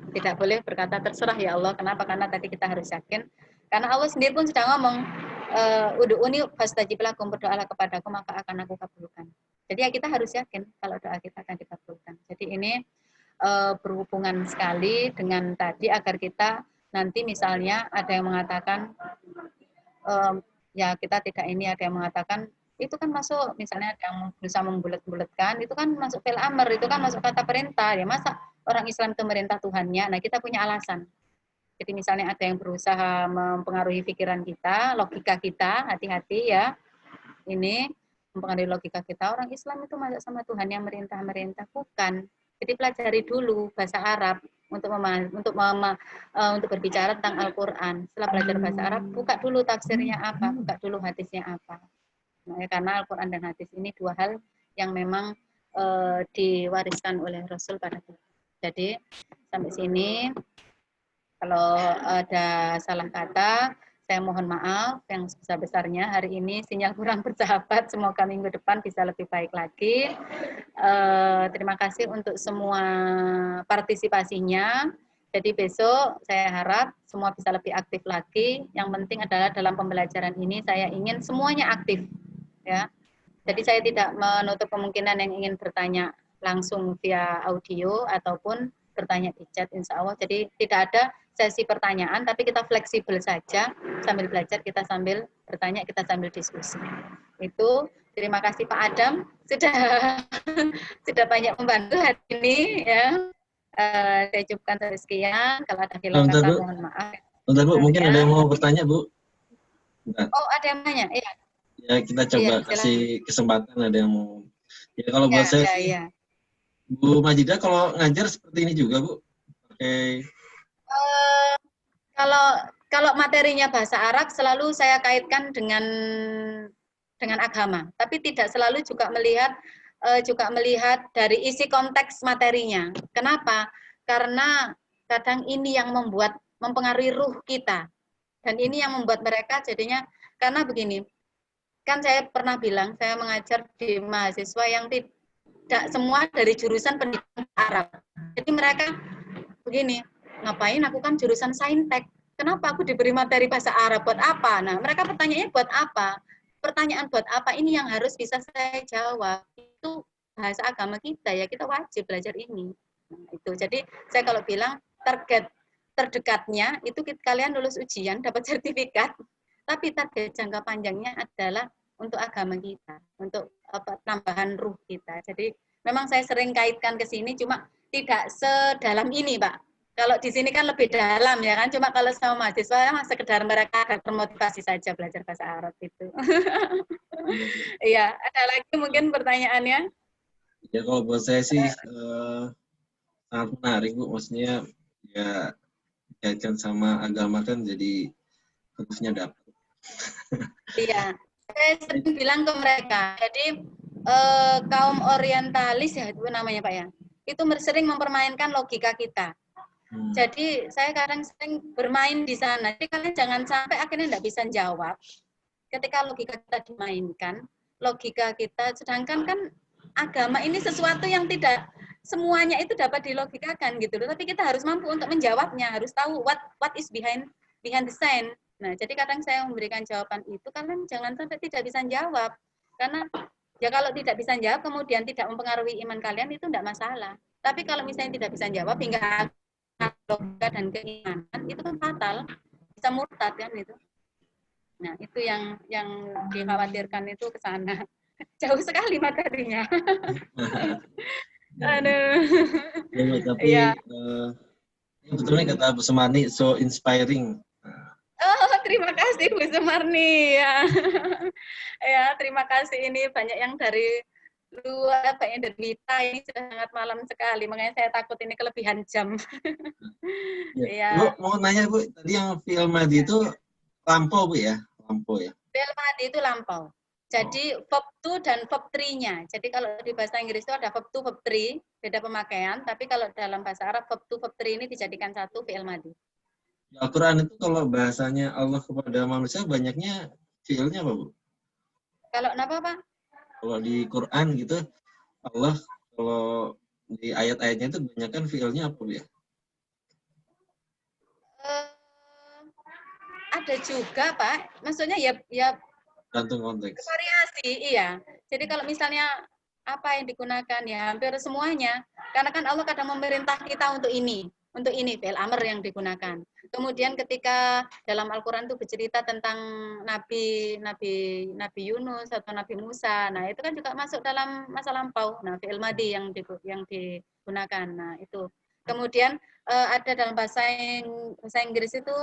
Tidak boleh berkata terserah ya Allah. Kenapa? Karena tadi kita harus yakin. Karena Allah sendiri pun sudah ngomong, ud'uni fastajib lakum, berdoalah kepadaku maka akan aku kabulkan. Jadi ya kita harus yakin kalau doa kita akan dikabulkan. Jadi ini berhubungan sekali dengan tadi agar kita nanti misalnya ada yang mengatakan ya kita tidak ini, ada yang mengatakan itu kan masuk, misalnya ada yang berusaha membulat-bulatkan, itu kan masuk fil amr, itu kan masuk kata perintah. Ya masa orang Islam itu merintah Tuhannya? Nah kita punya alasan. Jadi misalnya ada yang berusaha mempengaruhi pikiran kita, logika kita, hati-hati ya. Ini mempengaruhi logika kita. Orang Islam itu masuk sama Tuhan yang merintah-merintah, bukan. Jadi pelajari dulu bahasa Arab untuk berbicara tentang Al-Qur'an. Setelah belajar bahasa Arab, buka dulu tafsirnya apa, buka dulu hadisnya apa. Nah, karena Al-Qur'an dan hadis ini dua hal yang memang diwariskan oleh Rasul pada kita. Jadi sampai sini. Kalau ada salah kata, saya mohon maaf yang sebesar-besarnya. Hari ini sinyal kurang bersahabat, semoga minggu depan bisa lebih baik lagi. Terima kasih untuk semua partisipasinya. Jadi besok saya harap semua bisa lebih aktif lagi. Yang penting adalah dalam pembelajaran ini saya ingin semuanya aktif. Ya. Jadi saya tidak menutup kemungkinan yang ingin bertanya langsung via audio ataupun bertanya di chat, insya Allah. Jadi tidak ada sesi pertanyaan, tapi kita fleksibel saja, sambil belajar kita sambil bertanya, kita sambil diskusi. Itu terima kasih Pak Adam sudah banyak membantu hari ini ya. Saya cukupkan sekian. Kalau ada hilang kata mohon maaf. Bentar Bu, mungkin ada yang mau bertanya Bu. Bentar. Oh ada yang nanya, iya. Ya kita coba kasih kesempatan, ada yang mau. Ya kalau buat saya. Bu Majidah kalau ngajar seperti ini juga Bu? Oke. Kalau materinya bahasa Arab selalu saya kaitkan dengan agama, tapi tidak selalu juga melihat dari isi konteks materinya. Kenapa? Karena kadang ini yang mempengaruhi ruh kita, dan ini yang membuat mereka jadinya, karena begini, kan saya pernah bilang saya mengajar di mahasiswa yang tidak semua dari jurusan pendidikan Arab. Jadi mereka begini, ngapain aku kan jurusan saintek, kenapa aku diberi materi bahasa Arab, buat apa? Nah, mereka pertanyaannya buat apa? Pertanyaan buat apa ini yang harus bisa saya jawab. Itu bahasa agama kita ya, kita wajib belajar ini. Nah, itu. Jadi saya kalau bilang target terdekatnya itu kalian lulus ujian, dapat sertifikat, tapi target jangka panjangnya adalah untuk agama kita, untuk tambahan ruh kita. Jadi memang saya sering kaitkan ke sini, cuma tidak sedalam ini, Pak. Kalau di sini kan lebih dalam ya kan, cuma kalau sama mahasiswa sekedar mereka termotivasi saja belajar bahasa Arab itu. Iya, ada lagi mungkin pertanyaannya? Ya kalau buat saya sih sangat menarik Bu, maksudnya ya kaitkan sama agama kan jadi harusnya dapat. Iya, saya sering bilang ke mereka, jadi kaum orientalis ya itu namanya Pak ya, itu sering mempermainkan logika kita. Jadi saya kadang sering bermain di sana. Jadi kalian jangan sampai akhirnya tidak bisa jawab. Ketika logika kita dimainkan, logika kita, sedangkan kan agama ini sesuatu yang tidak semuanya itu dapat dilogikakan gitu loh. Tapi kita harus mampu untuk menjawabnya, harus tahu what is behind the scene. Nah, jadi kadang saya memberikan jawaban itu, kalian jangan sampai tidak bisa jawab. Karena ya kalau tidak bisa jawab, kemudian tidak mempengaruhi iman kalian, itu tidak masalah. Tapi kalau misalnya tidak bisa jawab, hingga logika dan keimanan, itu kan fatal. Bisa murtad kan itu. Nah, itu yang dikhawatirkan itu ke sana. Jauh sekali materinya. Aduh. Ya, tapi betulnya kata Bu Sumarni, so inspiring. Oh, terima kasih Bu Sumarni. Ya. Ya, terima kasih. Ini banyak yang dari luar, banyak dari Wita. Ini sudah sangat malam sekali. Makanya saya takut ini kelebihan jam. Ya. Bu, mau nanya Bu, tadi yang film Madi itu lampau Bu ya? Lampau ya? Film Madi itu lampau. Jadi verb to dan verb 3-nya. Jadi kalau di bahasa Inggris itu ada verb to, verb 3, beda pemakaian. Tapi kalau dalam bahasa Arab, verb to, verb 3 ini dijadikan satu fi'il madi. Al-Quran itu kalau bahasanya Allah kepada manusia, banyaknya fi'ilnya apa, Bu? Kalau kenapa, Pak? Kalau di Quran gitu, Allah kalau di ayat-ayatnya itu banyakkan fi'ilnya apa, Bu ya? Ada juga, Pak. Maksudnya ya Gantung konteks. Variasi, iya. Jadi kalau misalnya apa yang digunakan ya hampir semuanya. Karena kan Allah kadang memerintah kita untuk ini fi'il amr yang digunakan. Kemudian ketika dalam Al-Qur'an itu bercerita tentang Nabi Yunus atau Nabi Musa. Nah, itu kan juga masuk dalam masa lampau. Nah, fi'il madi yang digunakan. Nah, itu. Kemudian ada dalam bahasa Inggris itu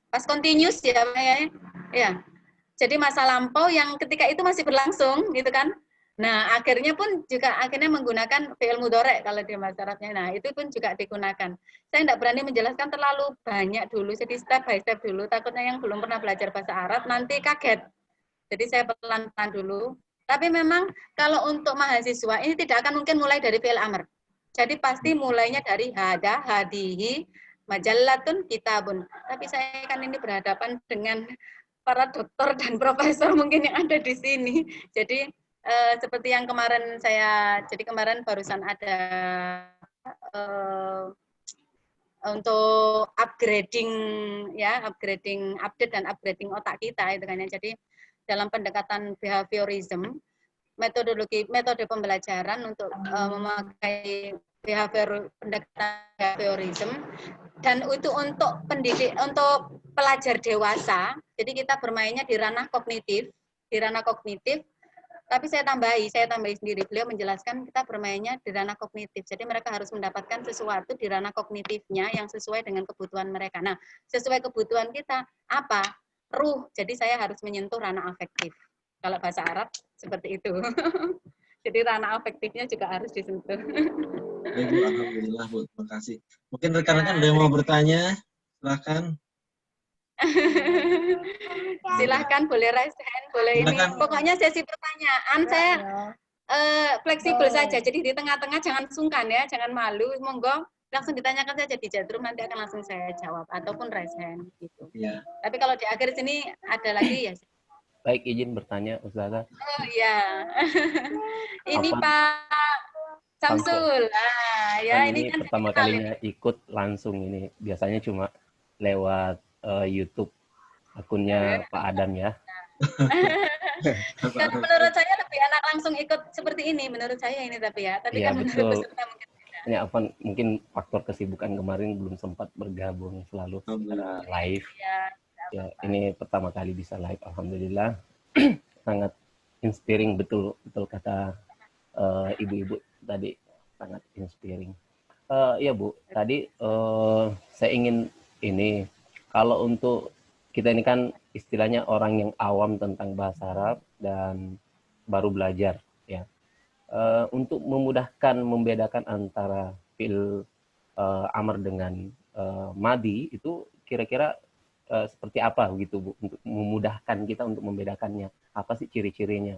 past continuous ya, Pak ya. Ya. Jadi masa lampau yang ketika itu masih berlangsung, gitu kan. Nah, akhirnya menggunakan fi'il mudhari' kalau di bahasa Arabnya. Nah, itu pun juga digunakan. Saya tidak berani menjelaskan terlalu banyak dulu, jadi step by step dulu. Takutnya yang belum pernah belajar bahasa Arab nanti kaget. Jadi saya pelan-pelan dulu. Tapi memang kalau untuk mahasiswa ini tidak akan mungkin mulai dari fi'il amr. Jadi pasti mulainya dari hada, hadihi, majallatun, kitabun. Tapi saya kan ini berhadapan dengan para dokter dan profesor mungkin yang ada di sini. Jadi seperti yang kemarin kemarin barusan ada untuk upgrading update dan upgrading otak kita itu kan ya. Jadi dalam pendekatan behaviorism, metode pembelajaran untuk memakai pendekatan behaviorism dan itu untuk pelajar dewasa. Jadi kita bermainnya di ranah kognitif, tapi saya tambahi sendiri. Beliau menjelaskan kita bermainnya di ranah kognitif. Jadi mereka harus mendapatkan sesuatu di ranah kognitifnya yang sesuai dengan kebutuhan mereka. Nah, sesuai kebutuhan kita apa? Ruh. Jadi saya harus menyentuh ranah afektif. Kalau bahasa Arab seperti itu. Jadi ranah afektifnya juga harus disentuh. Baik, Bu. Alhamdulillah, Bu. Terima kasih. Mungkin rekan-rekan ada yang mau bertanya? Silahkan. Silahkan, boleh raise hand, boleh silahkan. Ini. Pokoknya sesi pertanyaan saya fleksibel saja. Jadi di tengah-tengah jangan sungkan ya, jangan malu. Monggo langsung ditanyakan saja di chatroom, nanti akan langsung saya jawab ataupun raise hand gitu. Ya. Tapi kalau di akhir sini ada lagi ya. Baik, izin bertanya, Ustazah. Oh iya. Ini Afwan, Pak langsung. Samsul. Ah, Kan ya ini ini kan saya pertama kenal ini. kalinya ikut langsung ini. Biasanya cuma lewat YouTube akunnya Pak Adam ya. Karena menurut saya lebih enak langsung ikut seperti ini, menurut saya ini tapi ya. Tapi Iya, kan menurut betul. peserta mungkin beda. Ini Afwan mungkin faktor kesibukan kemarin belum sempat bergabung selalu secara live. Ya, Ya, ini pertama kali bisa live, alhamdulillah. Sangat inspiring, betul kata ibu-ibu tadi, sangat inspiring. Iya Bu, tadi saya ingin ini, kalau untuk kita ini kan istilahnya orang yang awam tentang bahasa Arab dan baru belajar ya. Untuk memudahkan membedakan antara fi'il amr dengan madi itu kira-kira seperti apa gitu Bu, untuk memudahkan kita untuk membedakannya. Apa sih ciri-cirinya?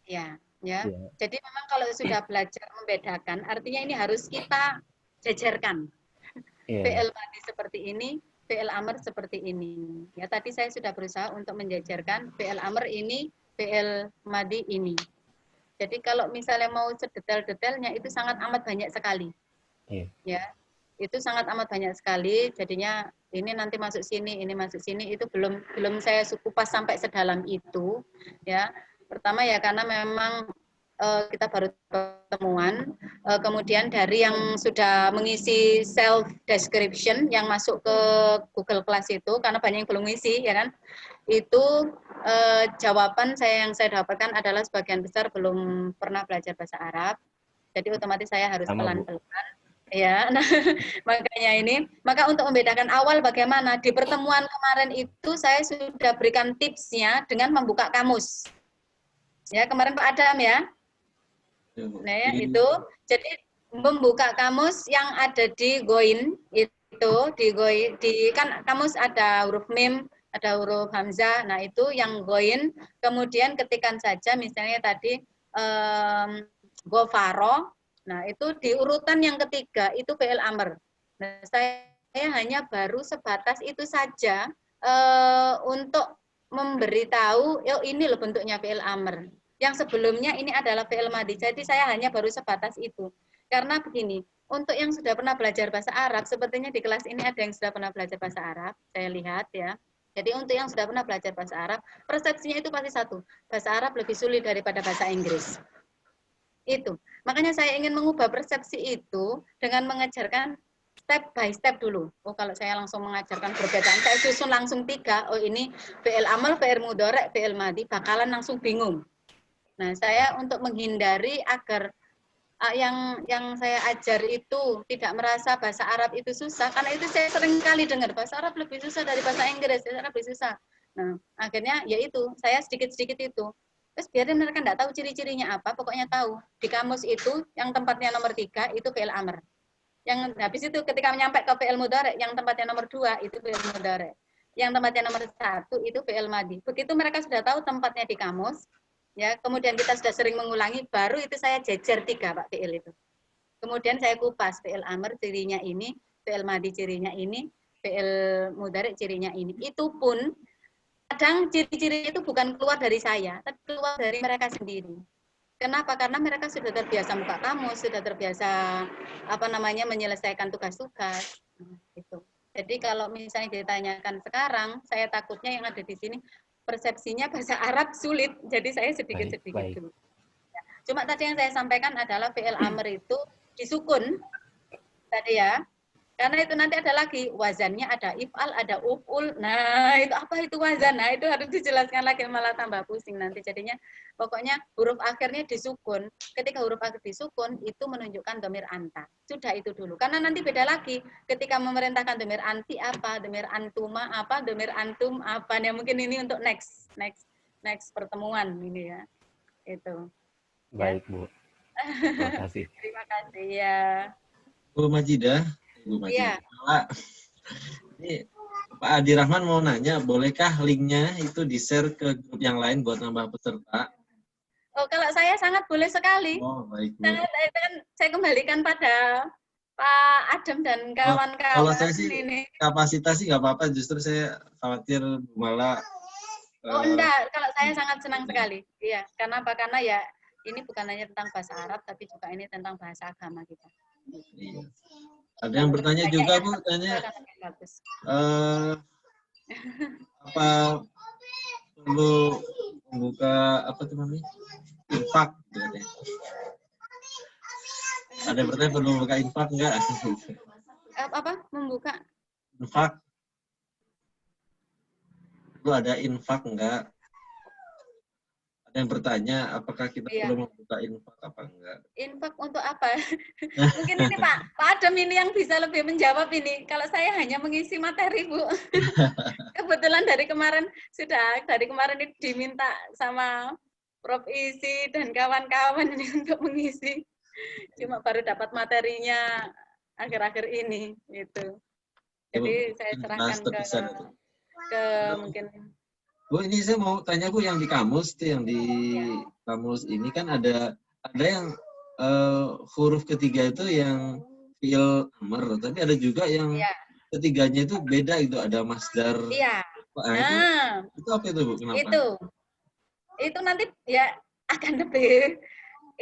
ya, ya. Ya. Jadi memang kalau sudah belajar membedakan, artinya ini harus kita jajarkan. Yeah. PL madi seperti ini, PL amr seperti ini. Ya, tadi saya sudah berusaha untuk menjajarkan PL amr ini, PL madi ini. Jadi kalau misalnya mau sedetail-detailnya itu sangat amat banyak sekali. Yeah. Ya, itu sangat amat banyak sekali. Jadinya ini nanti masuk sini, ini masuk sini, itu belum saya kupas sampai sedalam itu. Ya, pertama ya karena memang kita baru pertemuan, kemudian dari yang sudah mengisi self description yang masuk ke Google Class itu, karena banyak yang belum ngisi, ya kan? Itu jawaban yang saya dapatkan adalah sebagian besar belum pernah belajar bahasa Arab, jadi otomatis saya harus pelan-pelan. Ya, nah, maka untuk membedakan awal bagaimana di pertemuan kemarin itu saya sudah berikan tipsnya dengan membuka kamus. Ya, kemarin Pak Adam ya. Nah, ya, itu jadi membuka kamus yang ada di Goin itu di kan kamus ada huruf mim, ada huruf hamzah. Nah, itu yang Goin, kemudian ketikkan saja misalnya tadi gofaro. Nah, itu di urutan yang ketiga itu fi'il amr. Nah, saya hanya baru sebatas itu saja untuk memberitahu, oh ini loh bentuknya fi'il amr. Yang sebelumnya ini adalah fi'il madi. Jadi saya hanya baru sebatas itu. Karena begini, untuk yang sudah pernah belajar bahasa Arab, sepertinya di kelas ini ada yang sudah pernah belajar bahasa Arab, saya lihat ya. Jadi untuk yang sudah pernah belajar bahasa Arab, persepsinya itu pasti satu, bahasa Arab lebih sulit daripada bahasa Inggris. Itu. Makanya saya ingin mengubah persepsi itu dengan mengajarkan step by step dulu. Oh, kalau saya langsung mengajarkan perbedaan, saya susun langsung 3. Oh, ini fi'il amal, fi'il mudhari', fi'il madi, bakalan langsung bingung. Nah, saya untuk menghindari agar yang saya ajar itu tidak merasa bahasa Arab itu susah, karena itu saya sering kali dengar bahasa Arab lebih susah dari bahasa Inggris, bahasa Arab lebih susah. Nah, akhirnya ya itu, saya sedikit-sedikit itu. Terus biarin mereka enggak tahu ciri-cirinya apa, pokoknya tahu. Di kamus itu, yang tempatnya nomor 3, itu fi'il amr. Yang habis itu ketika nyampe ke fi'il mudhari', yang tempatnya nomor 2, itu fi'il mudhari'. Yang tempatnya nomor 1, itu fi'il madi. Begitu mereka sudah tahu tempatnya di kamus, ya, kemudian kita sudah sering mengulangi, baru itu saya jajar 3, Pak, fi'il itu. Kemudian saya kupas, fi'il amr cirinya ini, fi'il madi cirinya ini, fi'il mudhari' cirinya ini. Itu pun kadang ciri-ciri itu bukan keluar dari saya, tapi keluar dari mereka sendiri. Kenapa? Karena mereka sudah terbiasa buka kamus, sudah terbiasa menyelesaikan tugas-tugas. Gitu. Jadi kalau misalnya ditanyakan sekarang, saya takutnya yang ada di sini persepsinya bahasa Arab sulit, jadi saya sedikit-sedikit dulu. Cuma tadi yang saya sampaikan adalah fi'il amr itu disukun tadi ya. Karena itu nanti ada lagi wazannya, ada if'al, ada uf'ul. Nah, itu apa itu wazan? Nah, itu harus dijelaskan lagi, malah tambah pusing nanti. Jadinya pokoknya huruf akhirnya disukun. Ketika huruf akhir disukun, itu menunjukkan domir anta. Sudah itu dulu. Karena nanti beda lagi. Ketika memerintahkan domir anti apa, domir antuma apa, domir antum apa. Nah, mungkin ini untuk next pertemuan ini ya. Itu. Baik, Bu. Terima kasih. Terima kasih ya. Bu Majidah. Iya. Ini Pak Adi Rahman mau nanya, bolehkah linknya itu di-share ke grup yang lain buat nambah peserta? Oh, kalau saya sangat boleh sekali. Oh, baik, Bu. Saya kembalikan pada Pak Adam dan kawan-kawan. Kalau saya sih kapasitas sih nggak apa-apa, justru saya khawatir malah Oh enggak, kalau saya sangat senang sekali. Iya, karena apa? Karena ya ini bukan hanya tentang bahasa Arab, tapi juga ini tentang bahasa agama kita. Iya. Ada yang bertanya Banyak juga yang Bu, tanya bagus. apa perlu membuka apa tuh namanya? Infak katanya. Ada yang bertanya perlu membuka infak enggak? Apa? Membuka? Infak. Perlu ada infak enggak? Ada yang bertanya apakah kita Iya. perlu membuka infak apa enggak? Infak untuk apa? Mungkin ini Pak Adam ini yang bisa lebih menjawab ini. Kalau saya hanya mengisi materi, Bu. Kebetulan dari kemarin ini diminta sama Prof. Isi dan kawan-kawan ini untuk mengisi. Cuma baru dapat materinya akhir-akhir ini gitu. Jadi saya serahkan ke mungkin. Bu, ini saya mau tanya Bu, yang di kamus tuh, yang di kamus ini kan ada yang huruf ketiga itu yang fi'il amr, tapi ada juga yang ketiganya itu beda, itu ada masdar. Iya. Nah, itu apa itu Bu? Kenapa? Itu nanti ya akan lebih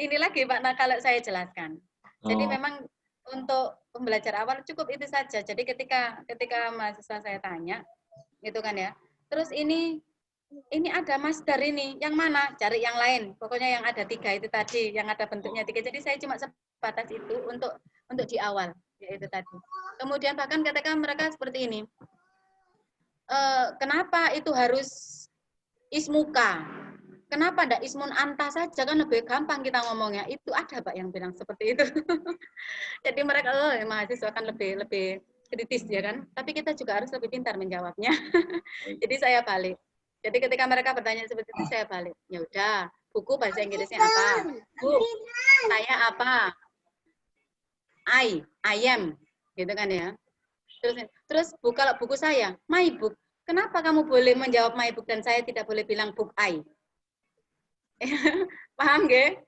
ini lagi Pak. Nah, kalau saya jelaskan. Jadi memang untuk pembelajar awal cukup itu saja. Jadi ketika mahasiswa saya tanya, gitu kan ya. Terus ini ada masdar ini, yang mana? Cari yang lain. Pokoknya yang ada 3 itu tadi, yang ada bentuknya 3. Jadi saya cuma sebatas itu untuk di awal, yaitu tadi. Kemudian bahkan ketika mereka seperti ini, kenapa itu harus ismuka? Kenapa enggak ismun anta saja, kan lebih gampang kita ngomongnya. Itu ada Pak yang bilang seperti itu. Jadi mereka mahasiswa kan lebih kritis ya kan. Tapi kita juga harus lebih pintar menjawabnya. Jadi saya balik. Jadi ketika mereka bertanya seperti itu, saya balik. Ya udah, buku bahasa Inggrisnya apa? Bu, saya apa? I am, gitu kan ya. Terus kalau buku saya, my book. Kenapa kamu boleh menjawab my book dan saya tidak boleh bilang book I? Paham nggih?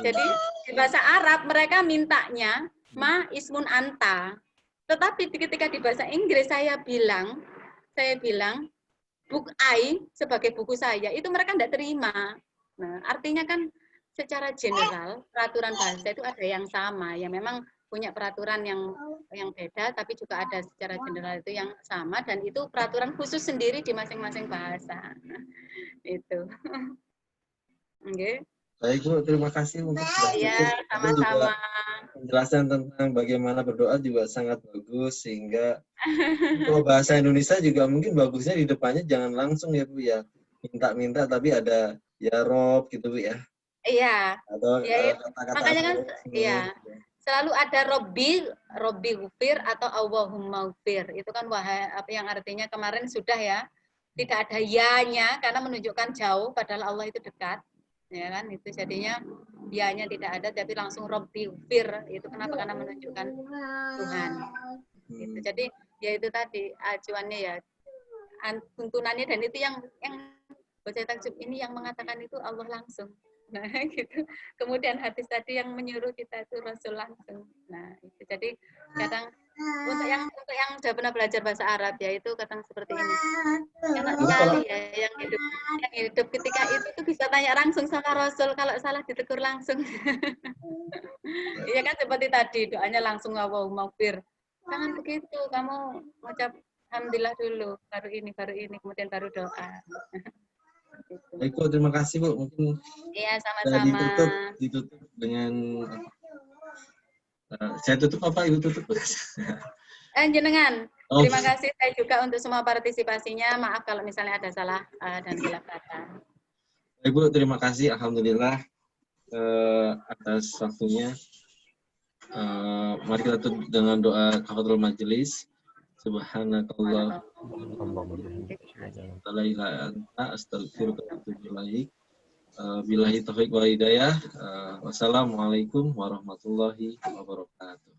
Jadi di bahasa Arab mereka mintanya ma ismun anta. Tetapi ketika di bahasa Inggris saya bilang book I sebagai buku saya, itu mereka tidak terima. Nah, artinya kan secara general peraturan bahasa itu ada yang sama, ya memang punya peraturan yang beda, tapi juga ada secara general itu yang sama, dan itu peraturan khusus sendiri di masing-masing bahasa. Itu. Oke. Baik Bu, terima kasih untuk sama-sama. Penjelasan tentang bagaimana berdoa juga sangat bagus, sehingga kalau bahasa Indonesia juga mungkin bagusnya di depannya jangan langsung ya Bu ya, minta-minta, tapi ada ya Rob gitu Bu ya. Iya. Atau kata-kata makanya kan selalu ada Robbi Ghufir atau Allahumma Ghufir. Itu kan wahai, apa yang artinya kemarin sudah ya. Tidak ada ya-nya karena menunjukkan jauh padahal Allah itu dekat. Ya kan, itu jadinya ya-nya tidak ada, tapi langsung Robbi Ghufir. Itu kenapa? Karena menunjukkan Tuhan. Gitu. Jadi ya itu tadi acuannya ya, tuntunannya, dan itu yang baca takjub ini yang mengatakan itu Allah langsung. Nah, gitu. Kemudian hadis tadi yang menyuruh kita itu Rasul langsung. Nah, itu. Jadi kadang untuk yang sudah pernah belajar bahasa Arab ya, itu kadang seperti ini. Enak sekali ya yang hidup ketika itu bisa tanya langsung sama Rasul, kalau salah ditegur langsung. Iya kan, seperti tadi doanya langsung Allahumma ghfir. Jangan begitu, kamu ngucap alhamdulillah dulu, baru ini, kemudian baru doa. Baik Bu, terima kasih Bu. Mungkin sama-sama. Ditutup dengan saya tutup apa Ibu tutup? Jenengan. Terima kasih saya juga untuk semua partisipasinya. Maaf kalau misalnya ada salah dan khilaf kata. Baik Bu, terima kasih. Alhamdulillah atas waktunya. Mari kita tutup dengan doa kafaratul majelis. Subhanakallah. La ilaha anta astaghfiruka wa atubu ilaik. Billahi taufiq wal hidayah. Wassalamualaikum warahmatullahi wabarakatuh.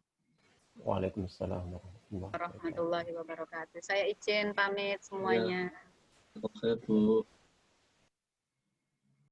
Waalaikumsalam warahmatullahi wabarakatuh. Saya izin pamit semuanya. Oke, Bu.